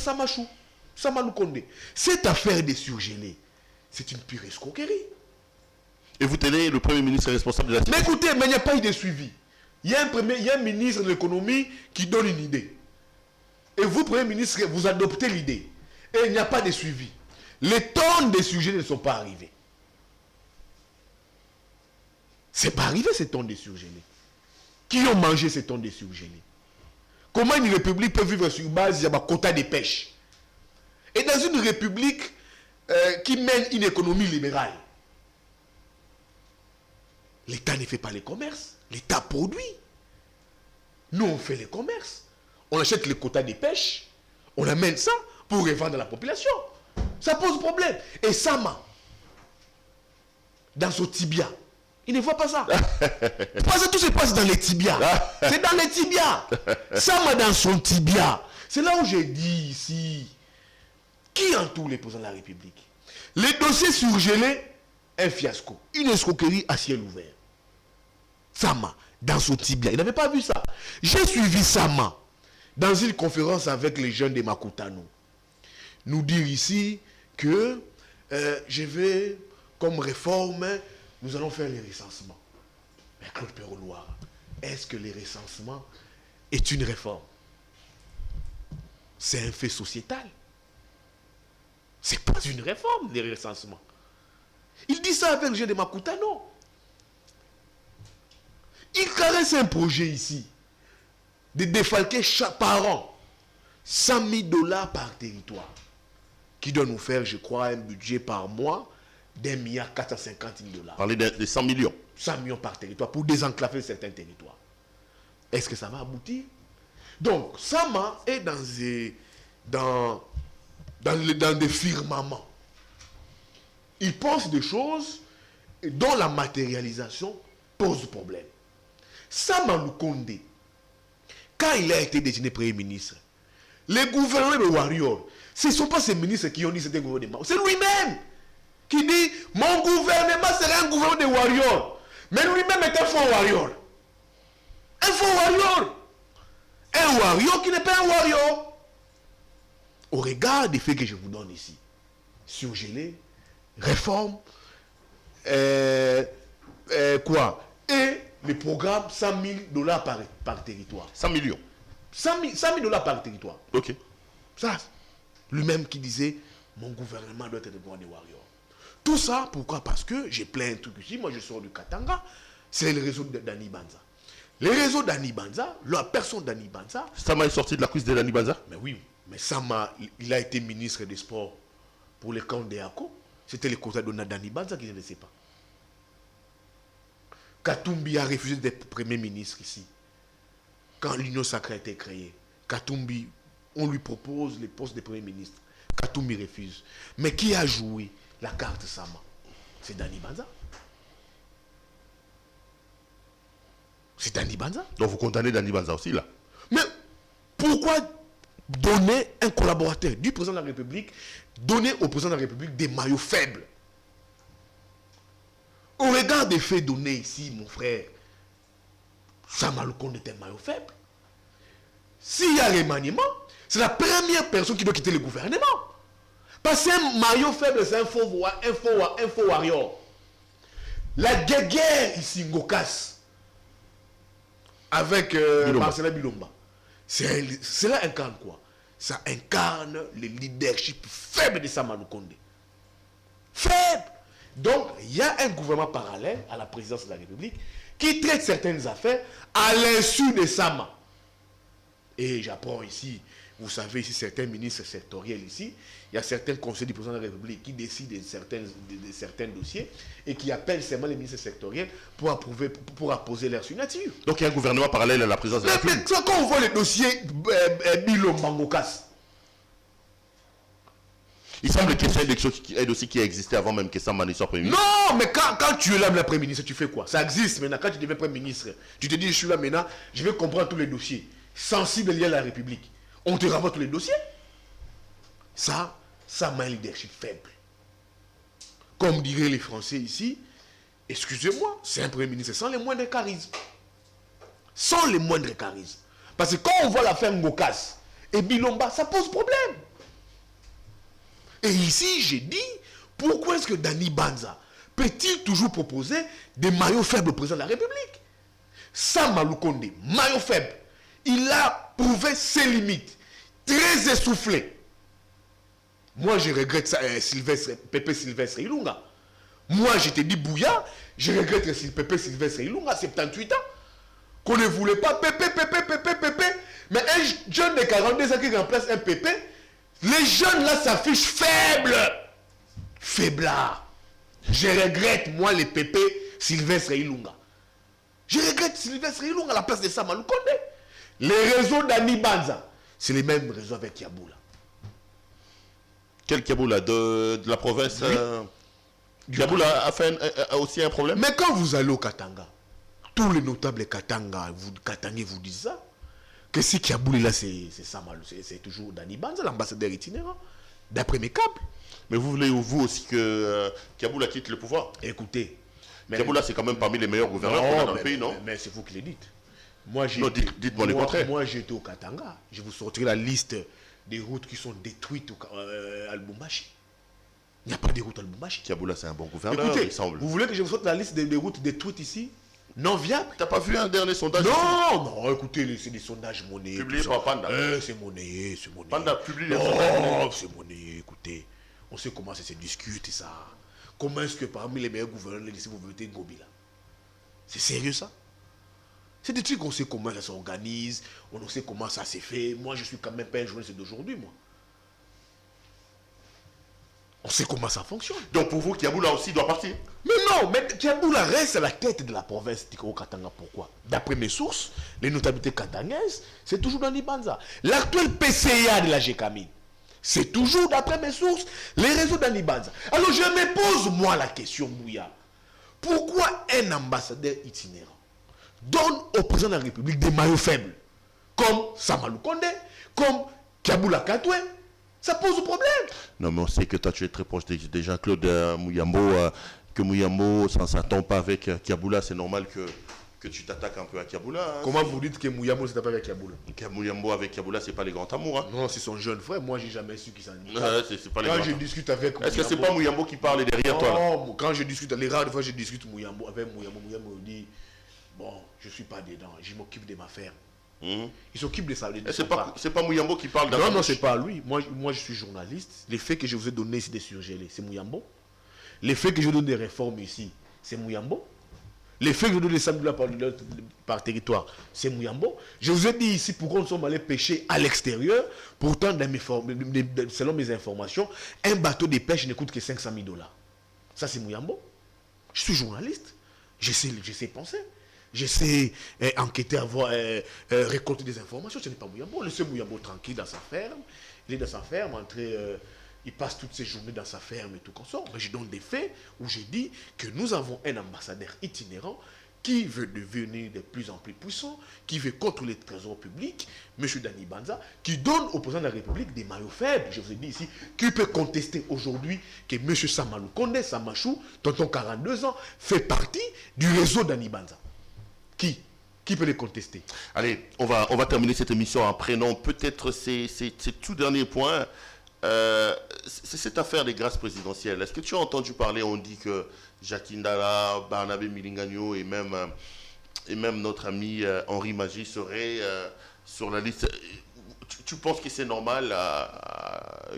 Samaloukonde. Cette affaire des surgelés, c'est une pure escroquerie. Et vous tenez le Premier ministre responsable de la situation. Mais écoutez, mais il n'y a pas eu de suivi. Il y a un ministre de l'économie qui donne une idée. Et vous, Premier ministre, vous adoptez l'idée. Et il n'y a pas de suivi. Les tonnes de sujets ne sont pas arrivés. C'est pas arrivé ces tonnes de surgelés. Qui ont mangé ces tonnes de surgelés? Comment une république peut vivre sur base d'un quota de pêche? Et dans une république qui mène une économie libérale, l'État ne fait pas les commerces. L'État produit. Nous, on fait les commerces. On achète les quotas de pêche. On amène ça pour revendre à la population. Ça pose problème. Et Sama, dans son tibia, il ne voit pas ça. Parce que tout se passe dans les tibias. C'est dans les tibias. Sama dans son tibia. C'est là où j'ai dit ici, qui entoure les présidents de la République? Les dossiers surgelés, un fiasco. Une escroquerie à ciel ouvert. Sama, dans son tibia. Il n'avait pas vu ça. J'ai suivi Sama dans une conférence avec les jeunes de Makutano. Nous dire ici que je vais, comme réforme, nous allons faire les recensements. Mais Claude Perrot-Loire, est-ce que les recensements est une réforme? C'est un fait sociétal. Ce n'est pas une réforme, les recensements. Il dit ça avec le jeu de Makutano. Il caresse un projet ici de défalquer par an $100 000 par territoire, qui doit nous faire, je crois, un budget par mois d'1,450 $. Parler de 100 millions. 100 millions par territoire pour désenclaver certains territoires. Est-ce que ça va aboutir? Donc, Sama est dans des firmaments. Il pense des choses dont la matérialisation pose problème. Sama Lukonde, quand il a été désigné Premier ministre, les gouverneurs de Warrior, ce ne sont pas ces ministres qui ont dit c'était gouvernement. C'est lui-même qui dit mon gouvernement sera un gouvernement de Warrior. Mais lui-même est un faux Warrior. Un faux Warrior. Un Warrior qui n'est pas un Warrior. Au regard des faits que je vous donne ici, surgelé, réforme, quoi? Et le programme $100 000 par territoire. 100 millions. 100 000 $ par territoire. Ok. Ça, lui-même qui disait, mon gouvernement doit être le gouvernement des Warriors. Tout ça, pourquoi? Parce que j'ai plein de trucs ici. Moi, je sors du Katanga. C'est le réseau d'Ani Banza. Le réseau d'Ani Banza, la personne d'Ani Banza. Sama est sorti de la cuisse de Dani Banza? Mais oui, mais Sama, il a été ministre des Sports pour le camp de Ako. C'était le quota de Dani Banza qui ne le sait pas. Katumbi a refusé d'être premier ministre ici. Quand l'Union sacrée a été créée, Katumbi, on lui propose le poste de premier ministre. Katumbi refuse. Mais qui a joué la carte Sama? C'est Dani Banza. C'est Dani Banza. Donc vous condamnez Dani Banza aussi là? Mais pourquoi donner un collaborateur du président de la République, donner au président de la République des maillots faibles? Au regard des faits donnés ici, mon frère, Sama Lukonde est un maillot faible. S'il y a remaniement, c'est la première personne qui doit quitter le gouvernement. Parce qu'un maillot faible, c'est un faux warrior. La guerre ici, Ngokas, avec Marcela Bilomba, cela incarne quoi? Ça incarne le leadership faible de Sama Lukonde. Faible! Donc, il y a un gouvernement parallèle à la présidence de la République qui traite certaines affaires à l'insu de Sama. Et j'apprends ici, vous savez, ici, certains ministres sectoriels ici, il y a certains conseils du président de la République qui décident de certains dossiers et qui appellent seulement les ministres sectoriels pour approuver, pour apposer leur signature. Donc il y a un gouvernement parallèle à la présidence de la République. Mais quand on voit les dossiers Bilomba Ngokas, il semble que c'est un dossier qui a existé avant même que Sama ne soit Premier ministre. non, mais quand tu es là, le Premier ministre, tu fais quoi? Ça existe maintenant. Quand tu deviens Premier ministre, tu te dis, je suis là maintenant, je vais comprendre tous les dossiers sensibles liés à la République. On te renvoie tous les dossiers. Ça m'a un leadership faible. Comme diraient les Français ici, excusez-moi, c'est un Premier ministre sans les moindres charismes. Sans les moindres charismes. Parce que quand on voit l'affaire Ngokas et Bilomba, ça pose problème. Et ici, j'ai dit, pourquoi est-ce que Dani Banza peut-il toujours proposer des maillots faibles au président de la République? Sama Lukonde, maillot faible, il a prouvé ses limites, très essoufflé. Moi, je regrette ça, Pépé Sylvestre Ilunga. Moi, je te dis Bouya, je regrette Pépé Sylvestre Ilunga, 78 ans. Qu'on ne voulait pas Pépé. Mais un jeune de 42 ans qui remplace un Pépé, les jeunes là s'affichent faibles. Faiblard. Je regrette, moi, les Pépé Sylvestre Ilunga. Je regrette Sylvestre Ilunga à la place de Samalou Condé. Les réseaux d'Ani Banza, c'est les mêmes réseaux avec Yaboula. Quel Kiaboula de la province Kiaboula a fait aussi un problème. Mais quand vous allez au Katanga, tous les notables Katangais vous disent ça. Que si Kiaboula là, c'est Samalou, c'est toujours Dani Banza, l'ambassadeur itinérant, d'après mes câbles. Mais vous voulez vous aussi que Kiaboula quitte le pouvoir? Écoutez. Kiaboula, c'est quand même parmi les meilleurs gouverneurs qu'on a dans le pays, non? Mais c'est vous qui le dites. Moi, dites-moi le contraire. Moi, j'étais au Katanga. Je vous sortirai la liste des routes qui sont détruites à Lubumbashi. Il n'y a pas de routes à Lubumbashi. Kiaboula, c'est un bon gouverneur, écoutez, il semble. Vous voulez que je vous sorte la liste des routes détruites ici? Non viables? T'as pas vu un dernier sondage? Non, écoutez, c'est des sondages monnayés. Publiés par Panda. C'est monnayé. Panda publie les sondages. C'est monnayé, écoutez. On sait comment ça se discute, ça. Comment est-ce que parmi les meilleurs gouverneurs, ici, vous votez Ngobila? C'est sérieux, ça? C'est des trucs, on sait comment ça s'organise, on sait comment ça s'est fait. Moi, je suis quand même pas un journaliste d'aujourd'hui, moi. On sait comment ça fonctionne. Donc pour vous, Kiaboula aussi doit partir? Mais non, mais Kiaboula reste à la tête de la province du Katanga. Pourquoi? D'après mes sources, les notabilités katangaises, c'est toujours dans l'Ibanza. L'actuel PCA de la GECAMIN, c'est toujours, d'après mes sources, les réseaux dans l'Ibanza. Alors je me pose, moi, la question, Mouya. Pourquoi un ambassadeur itinérant donne au président de la République des maillots faibles, comme Samalou Condé, comme Kiaboula Katoué? Ça pose problème. Non, mais on sait que toi, tu es très proche de Jean-Claude Mouyambo, que Mouyambo, ça ne s'attend pas avec Kiaboula. C'est normal que tu t'attaques un peu à Kiaboula. Hein. Comment vous dites que Mouyambo s'est tapé avec Kiaboula? Mouyambo avec Kiaboula, c'est pas les grands amours. Hein. Non, c'est son jeune frère. Moi, j'ai jamais su qui s'en dit. C'est pas les quand grands je discute avec Est-ce que c'est pas Mouyambo qui parle derrière toi là? Non, quand je discute, les rares fois je discute avec Mouyambo me dit, bon, je suis pas dedans, je m'occupe de ma ferme. Il s'occupe de ça. C'est pas Mouyambo qui parle Non, c'est pas lui. Moi, je suis journaliste. Les faits que je vous ai donnés ici, des surgelés, c'est Mouyambo. Les faits que je donne des réformes ici, c'est Mouyambo. Les faits que je donne des sables par territoire, c'est Mouyambo. Je vous ai dit ici pourquoi nous sommes allés pêcher à l'extérieur. Pourtant, selon mes informations, un bateau de pêche ne coûte que 500 000 $. Ça, c'est Mouyambo. Je suis journaliste. Je sais penser. Je sais enquêter, récolter des informations. Ce n'est pas Mouyambo. Laissez Mouyambo tranquille dans sa ferme. Il est dans sa ferme, il passe toutes ses journées dans sa ferme et tout comme ça. Mais je donne des faits où j'ai dit que nous avons un ambassadeur itinérant qui veut devenir de plus en plus puissant, qui veut contrôler le trésor public, M. Dani Banza, qui donne au président de la République des maillots faibles. Je vous ai dit ici, qui peut contester aujourd'hui que M. Samalou Condé, Samachou, tonton 42 ans, fait partie du réseau Dani Banza. Qui peut les contester? Allez, on va terminer cette émission en prenant peut-être ces tout derniers points. C'est cette affaire des grâces présidentielles. Est-ce que tu as entendu parler? On dit que Jacques Ndala, Barnabé Milingagno et même notre ami Henri Magie seraient sur la liste. Tu penses que c'est normal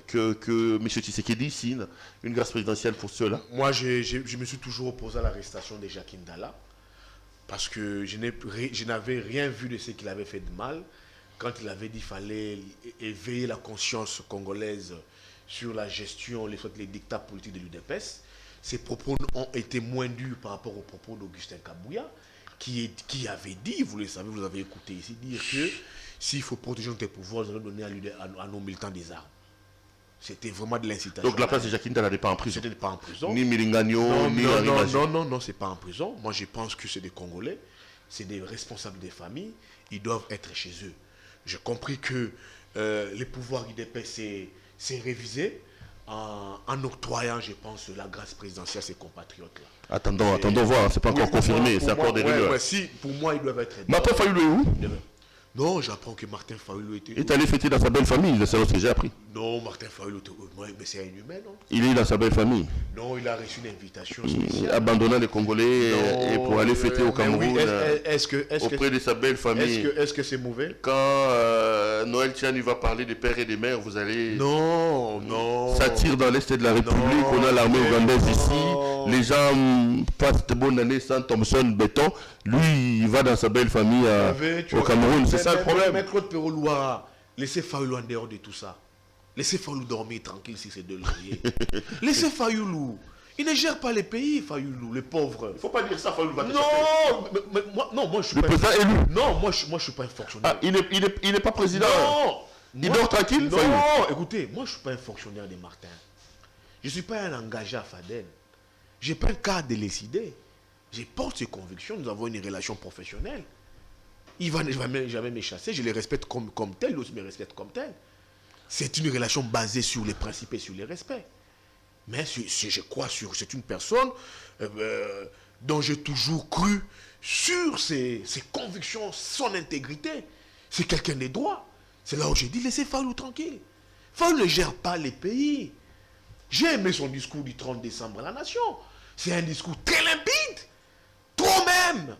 que M. Tshisekedi signe une grâce présidentielle pour ceux-là? Moi, je me suis toujours opposé à l'arrestation de Jacques Ndala. Parce que je n'avais rien vu de ce qu'il avait fait de mal quand il avait dit qu'il fallait éveiller la conscience congolaise sur la gestion, les dictats politiques de l'UDPS. Ses propos ont été moins durs par rapport aux propos d'Augustin Kabouya, qui avait dit, vous le savez, vous avez écouté ici, dire que s'il faut protéger notre pouvoir, nous allons donner à nos militants des armes. C'était vraiment de l'incitation. Donc la place de Jacques Ndala n'est pas en prison? C'était pas en prison. Ni Milingagno, ni Henri Magie. Non, c'est pas en prison. Moi, je pense que c'est des Congolais, c'est des responsables des familles, ils doivent être chez eux. J'ai compris que les pouvoirs UDPS s'est révisé en octroyant, je pense, la grâce présidentielle à ses compatriotes-là. Attendons voir, c'est pas encore confirmé, c'est encore des rumeurs. Si, pour moi, ils doivent être... Mais après, Fayulu est où? Non, j'apprends que Martin Fayulu était... Il est allé fêter dans sa belle famille, c'est ce que j'ai appris. Non, Martin Fayulu, mais c'est un humain, non? Il est dans sa belle famille. Non, il a reçu une invitation spéciale. Abandonnant les Congolais Non, et pour aller fêter au Cameroun oui, auprès de sa belle famille. Est-ce que c'est mauvais? Quand Noël Tchani va parler des pères et des mères, vous allez... Non, non. Ça tire dans l'Est de la République, Non, on a l'armée ougandaise non. ici, les gens passent de bonnes années sans Thompson, béton, lui il va dans sa belle famille au Cameroun, c'est ça le problème. Mais Claude Perrolois, laissez Fayulu en dehors de tout ça. Laissez Fayulu dormir tranquille si c'est de laurier. Laissez Fayulu. Il ne gère pas les pays, Fayulu, les pauvres. Il ne faut pas dire ça, Fayulu va Non, mais moi je suis pas... président élu. Non, moi je suis pas un fonctionnaire. Ah, il n'est pas président. Non. Il dort tranquille, Non, Fayulu. écoutez, moi je ne suis pas un fonctionnaire de Martin. Je ne suis pas un engagé à Faden. Je n'ai pas un cadre de décider. Je porte ses convictions, nous avons une relation professionnelle. Il ne va jamais me chasser, je les respecte comme tel, lui aussi me respecte comme tel. C'est une relation basée sur les principes et sur les respects. Mais je crois c'est une personne dont j'ai toujours cru sur ses convictions, son intégrité. C'est quelqu'un des droits. C'est là où j'ai dit, laissez Fayulu tranquille. Fayulu ne gère pas les pays. J'ai aimé son discours du 30 décembre à la nation. C'est un discours très limpide. Trop même.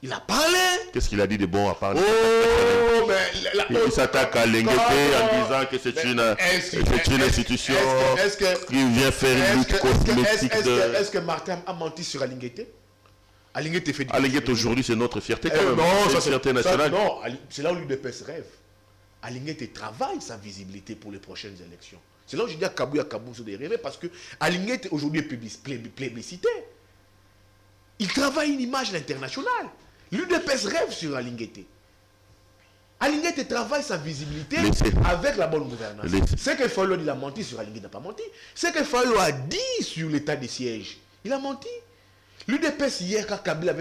Il a parlé. Qu'est-ce qu'il a dit de bon à part Oh, mais il s'attaque à Lenguete en disant que c'est une institution qui vient faire une lutte cosmétique de... Est-ce que Martin a menti sur Alinguete? Alinguete fait du... Alinguete aujourd'hui c'est notre fierté quand même. Non, c'est une fierté nationale. Non, c'est là où l'UDPS rêve. Alinguete travaille sa visibilité pour les prochaines élections. C'est là où je dis à Kabou sur des rêves parce que Alinguete aujourd'hui est plébiscité. Il travaille une image à l'international. L'UDPS rêve sur Alinguete. Alinguete travaille sa visibilité avec la bonne gouvernance. C'est que Fayulu il a menti sur Alinguete, il n'a pas menti. C'est que Fayulu a dit sur l'état des sièges. Il a menti. L'UDPS hier, quand Kabila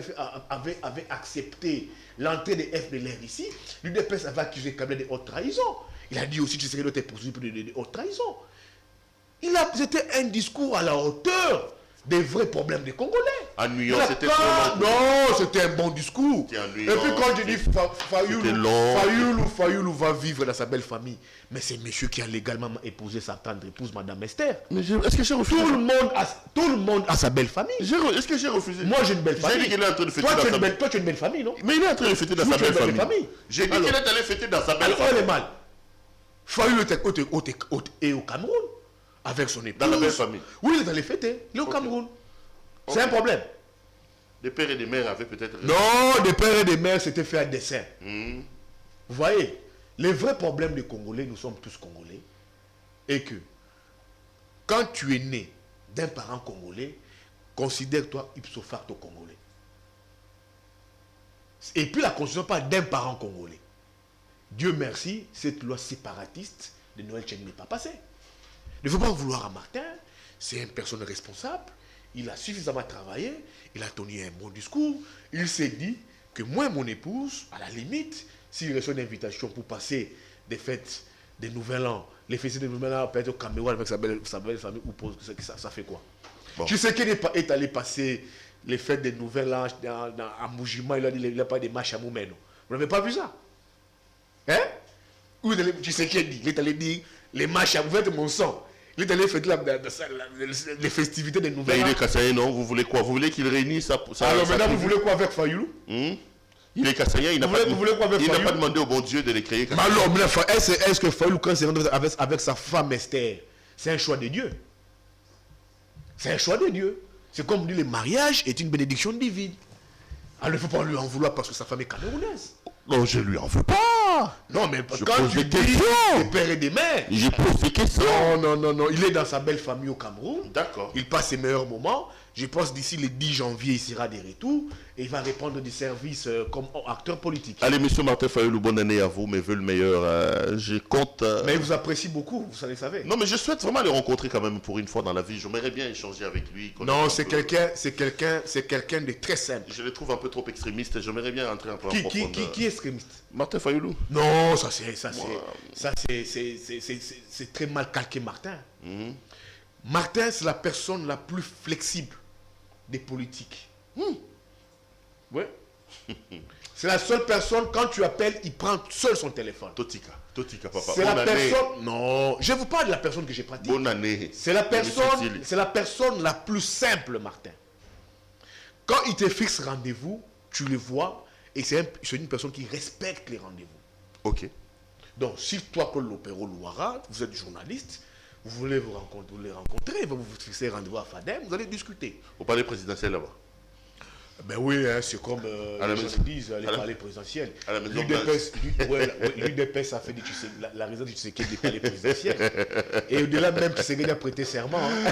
avait accepté l'entrée des FDLR ici, l'UDPS avait accusé Kabila de haute trahison. Il a dit aussi que Tshisekedi était poursuivi pour de haute trahison. C'était un discours à la hauteur des vrais problèmes des Congolais. Ennuyant, c'était non, c'était un bon discours. Et puis quand je dis Fayulu va vivre dans sa belle famille, mais c'est monsieur qui a légalement épousé sa tendre épouse, Madame Esther. Mais est-ce que j'ai refusé? Tout le monde a sa belle famille. Est-ce que j'ai refusé? Moi j'ai une belle famille. J'ai dit qu'il est en train de fêter toi, dans sa tu as une belle famille, non? Mais il est en train de fêter dans sa belle famille. J'ai dit qu'il est allé fêter dans sa belle famille. Alors, elle est mal. Fayulu est au Cameroun avec son épouse. Dans la belle famille. Oui, il est allé fêter. Il est au Cameroun. C'est un problème. Des pères et des mères avaient peut-être... Non, des pères et des mères s'étaient fait un dessin. Vous voyez, les vrais problèmes des Congolais, nous sommes tous Congolais. Et que, quand tu es né d'un parent congolais, considère-toi ipso facto congolais. Et puis la constitution parle d'un parent congolais. Dieu merci, cette loi séparatiste de Noël Tchani n'est pas passée. Il ne faut pas vouloir à Martin, c'est une personne responsable, il a suffisamment travaillé, il a tenu un bon discours, il s'est dit que moi et mon épouse, à la limite, s'il reçoit une invitation pour passer des fêtes des Nouvel An, les fêtes des Nouvel An, peut-être au Cameroun avec sa belle famille, ou ça fait quoi? Bon. Tu sais qu'il est allé passer les fêtes des Nouvel An à Moujima, il a dit qu'il n'a pas de match à Moumeno. Vous n'avez pas vu ça? Hein? Tu sais qu'il dit, il est allé dire les matchs à Moumeno, mon sang. Il est allé fêter les festivités des Nouvelles An. Il est Kassaïen, non? Vous voulez quoi? Vous voulez qu'il réunisse ça? Alors maintenant, vous voulez quoi avec Fayulu? Il est Kassaïen, il n'a pas demandé au bon Dieu de les créer. Mais alors, est-ce que Fayulu, quand c'est avec sa femme Esther, c'est un choix de Dieu? C'est un choix de Dieu. C'est comme dit, le mariage est une bénédiction divine. Alors, il ne faut pas lui en vouloir parce que sa femme est camerounaise. Non, je lui en veux pas. Non, mais quand tu dis des pères et des mères. Je pose des questions. Non. Il est dans sa belle famille au Cameroun. D'accord. Il passe ses meilleurs moments. Je pense d'ici le 10 janvier, il sera de retour. Et il va répondre des services comme acteur politique. Allez, monsieur Martin Fayulu, bonne année à vous. Mes voeux le meilleur. Je compte... Mais il vous apprécie beaucoup, vous le savez. Non, mais je souhaite vraiment le rencontrer quand même pour une fois dans la vie. J'aimerais bien échanger avec lui. Non, c'est quelqu'un de très simple. Je le trouve un peu trop extrémiste. J'aimerais bien rentrer un peu en profondeur. Qui est extrémiste? Martin Fayulu. Non, ça c'est très mal calqué, Martin. Martin, c'est la personne la plus flexible des politiques. Ouais. C'est la seule personne, quand tu appelles, il prend seul son téléphone. Totika, papa. C'est la personne... Non, je vous parle de la personne que j'ai pratiquée. Bonne année. C'est la personne la plus simple, Martin. Quand il te fixe rendez-vous, tu le vois, et c'est une personne qui respecte les rendez-vous. Ok. Donc, si toi, Paul Lopero Louara, vous êtes journaliste, vous voulez vous rencontrer, vous fixez rendez-vous à Fadem, vous allez discuter. Au palais présidentiel là-bas. Ben oui, hein, c'est comme les gens disent, les palais présidentiels. L'UDPS a fait la raison du Tshisekedi des palais présidentiels. Et au-delà même, Tshisekedi a prêté serment. Hein.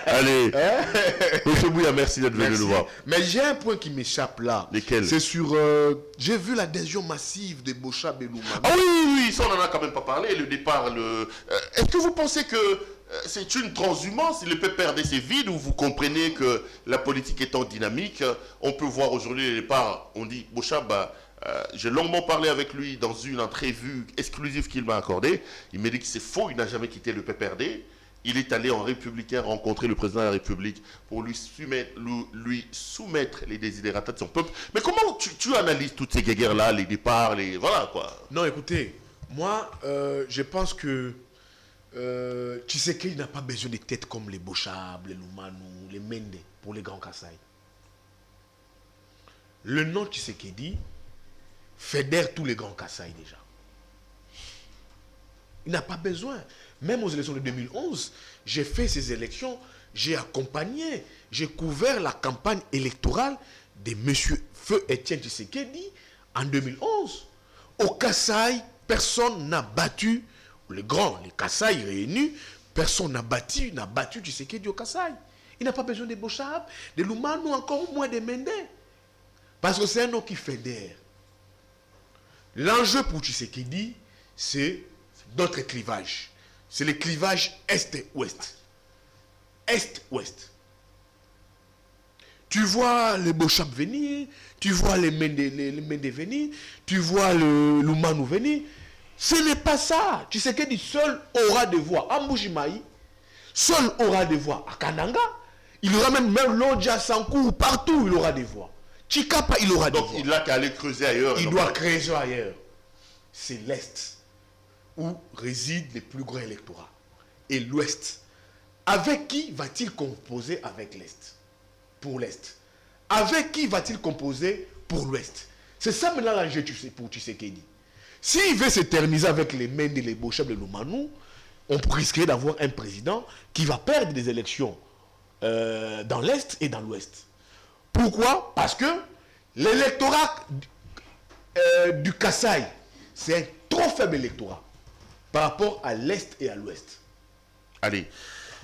Allez, M. Bouya, merci d'être venu nous voir. Mais j'ai un point qui m'échappe là. Lesquels? C'est sur... j'ai vu l'adhésion massive de Bochab et Loumano. Ah oui, ça on n'en a quand même pas parlé, le départ. Est-ce que vous pensez que c'est une transhumance, le PPRD c'est vide, ou vous comprenez que la politique étant dynamique, on peut voir aujourd'hui les départs, on dit, Bochab, j'ai longuement parlé avec lui dans une entrevue exclusive qu'il m'a accordée, il m'a dit que c'est faux, il n'a jamais quitté le PPRD, il est allé en républicain rencontrer le président de la République pour lui soumettre les désidératas de son peuple. Mais comment tu analyses toutes ces guerres-là, les départs, voilà quoi? Non, écoutez, moi, je pense que Tshisekedi n'a pas besoin de têtes comme les Bochab, les Loumano, les Mende pour les grands Kassai. Le nom Tshisekedi fédère tous les grands Kassai déjà. Il n'a pas besoin. Même aux élections de 2011, j'ai fait ces élections, j'ai accompagné, j'ai couvert la campagne électorale de M. Feu Étienne Tshisekedi en 2011. Au Kassai, personne n'a battu les grands, les Kassai réunis, personne n'a battu Tshisekedi au Kassai. Il n'a pas besoin de Bochab, de Loumano, encore moins de Mende. Parce que c'est un nom qui fédère. L'enjeu pour Tshisekedi, c'est d'autres clivages. C'est le clivage Est-Ouest. Est-Ouest. Tu vois les Bochab venir, tu vois les Mende venir, tu vois le Loumano venir. Ce n'est pas ça. Tshisekedi seul aura des voix. À Mbujimaï, seul aura des voix. À Kananga, il aura même Lodja, Sankou, partout il aura des voix. Chikapa, il aura des voix. Donc il n'a qu'à aller creuser ailleurs. Il doit creuser ailleurs. C'est l'Est où résident les plus grands électorats. Et l'Ouest. Avec qui va-t-il composer avec l'Est? Pour l'Est. Avec qui va-t-il composer pour l'Ouest? C'est ça maintenant l'enjeu pour Tshisekedi. S'il veut s'éterniser avec les Mende, les Bochab, les Loumano, on risquerait d'avoir un président qui va perdre des élections dans l'Est et dans l'Ouest. Pourquoi? Parce que l'électorat du Kassai, c'est un trop faible électorat par rapport à l'Est et à l'Ouest. Allez.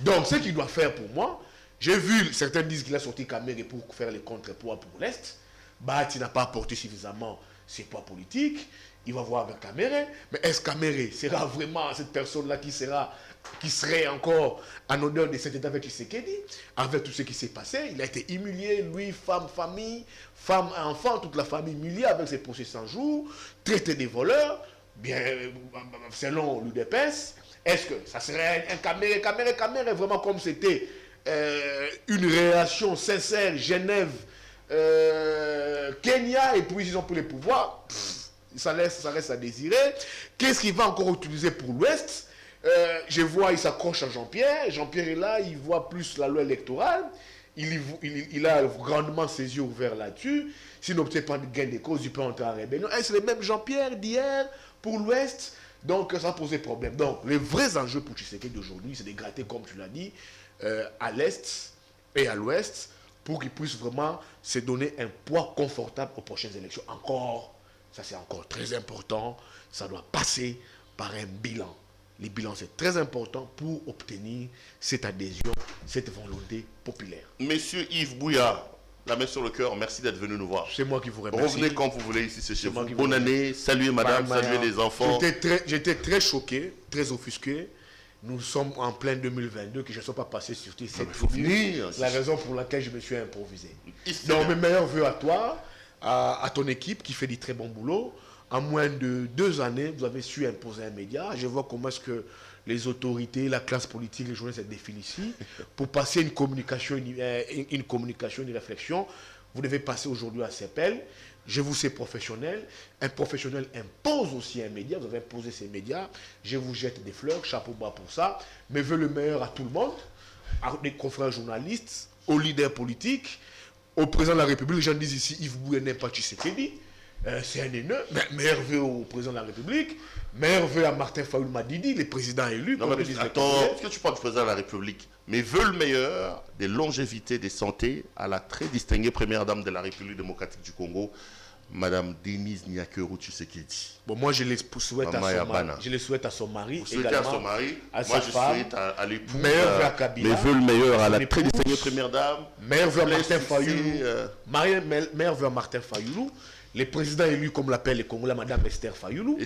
Donc, ce qu'il doit faire pour moi, j'ai vu, certains disent qu'il a sorti Kamere pour faire les contrepoids pour l'Est. Bahati n'a pas apporté suffisamment ses poids politiques. Il va voir avec Kamere. Mais est-ce que Kamere sera vraiment cette personne-là qui serait encore en honneur de cet État avec Tshisekedi, avec tout ce qui s'est passé? Il a été humilié, lui, femme, famille, femme, enfant, toute la famille humiliée avec ses procès 100 jours, traité des voleurs, bien, selon l'UDPS. Est-ce que ça serait un Kamere vraiment comme c'était une relation sincère, Genève, Kenya, et puis ils ont pris le pouvoir? Ça reste à désirer. Qu'est-ce qu'il va encore utiliser pour l'Ouest? Je vois, il s'accroche à Jean-Pierre. Jean-Pierre est là, il voit plus la loi électorale. Il a grandement ses yeux ouverts là-dessus. S'il n'obtient pas de gain de cause, il peut entrer en rébellion. C'est le même Jean-Pierre d'hier pour l'Ouest. Donc, ça posait problème. Donc, les vrais enjeux pour Tshisekedi d'aujourd'hui, c'est de gratter, comme tu l'as dit, à l'Est et à l'Ouest, pour qu'il puisse vraiment se donner un poids confortable aux prochaines élections. Encore, ça c'est encore très important, ça doit passer par un bilan. Les bilans, c'est très important pour obtenir cette adhésion, cette volonté populaire. Monsieur Yves Bouya, la main sur le cœur, merci d'être venu nous voir. C'est moi qui vous remercie. Revenez quand vous voulez ici, c'est chez vous. Bonne année, saluez madame, saluez les enfants. J'étais très choqué, très offusqué. Nous sommes en plein 2022, que je ne sois pas passé sur cette finir. C'est la raison pour laquelle je me suis improvisé. Donc mes meilleurs vœux à toi, à ton équipe qui fait du très bon boulot. En moins de 2 années, vous avez su imposer un média. Je vois comment est-ce que les autorités, la classe politique, les journalistes se définissent ici pour passer une communication, une réflexion Vous devez passer aujourd'hui à CEPEL. Je vous sais professionnel. Un professionnel impose aussi un média. Vous avez imposé ces médias. Je vous jette des fleurs, chapeau bas pour ça. Mais veux le meilleur à tout le monde, à des confrères journalistes, aux leaders politiques, au président de la République. Les gens disent ici, Yves Boué n'aime pas Tshisekedi. C'est un haineux. Meilleur vœu au président de la République. Meilleur vœu à Martin Fayoul Madidi, les présidents élus. Non, mais attends, est-ce que tu parles du président de la République? Mais veut le meilleur des longévités, des santé à la très distinguée première dame de la République démocratique du Congo, Madame Denise Nyakeru Tshisekedi. Bon, moi, je les souhaite à son mari. Je les souhaite à son mari. Vous souhaitez à son mari. À moi, sa je femme, souhaite à l'époux. Meilleur vœu à Kabila. Mais veut le meilleur à la très distinguée première dame. Meilleur vœu à Martin Fayoulou. Meilleur vœu à Martin Fayoulou. Les présidents élus, comme l'appelle les Congolais, Madame Esther Fayoulou.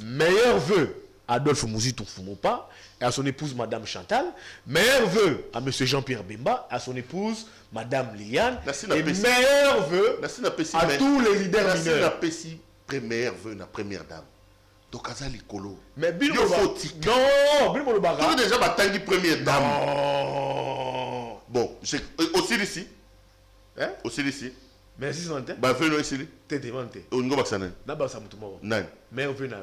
Meilleur vœu à Adolphe Mouzitou Fumopa et à son épouse Madame Chantal. Meilleur vœu à Monsieur Jean-Pierre Bemba, à son épouse Madame Liane. Et meilleur vœu à tous les leaders mineurs. Première vœu à première dame. Donc, à l'écolo. Mais Bill non, Bill Molobaga. Tu veux déjà battre première dame. Non. Bon, aussi ici. Hein? Aussi ici. Mais si c'est bah fais nous ici. T'es démonté. On ne va pas s'en D'abord ça moutou mort. Non. Mais on veut na.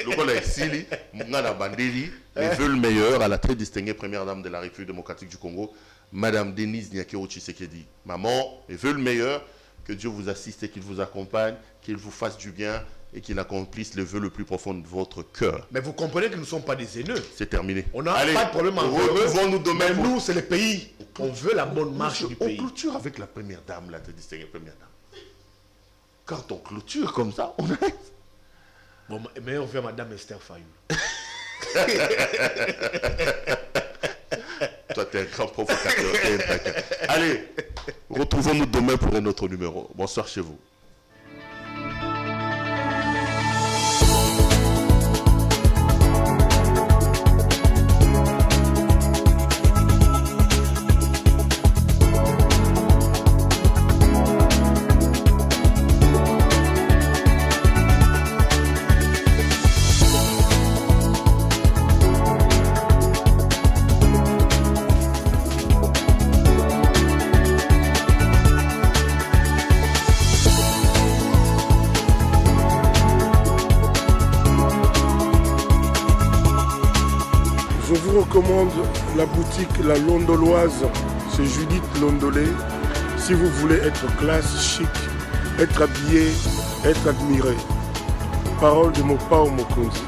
Le col est ici. Mungana Bandeli. Mais veut le meilleur à la très distinguée première dame de la République démocratique du Congo, Madame Denise Nyakeru Tshisekedi. Maman, mais veut le meilleur. Que Dieu vous assiste et qu'il vous accompagne, qu'il vous fasse du bien et qu'il accomplisse le vœu le plus profond de votre cœur. Mais vous comprenez que nous ne sommes pas des haineux. C'est terminé. On n'a pas de problème avec eux. Mais nous, c'est le pays. On veut la bonne marche du pays. On clôture avec la première dame, la distinguée première dame. Quand on clôture comme ça, on arrête. Bon, mais on veut Madame Esther Fayoulou. Toi, tu es un grand provocateur. Allez, retrouvons-nous demain pour un autre numéro. Bonsoir chez vous. Je vous recommande la boutique La Londoloise, c'est Judith Londolé. Si vous voulez être classe, chic, être habillé, être admiré. Parole de Mopao Mokonzi.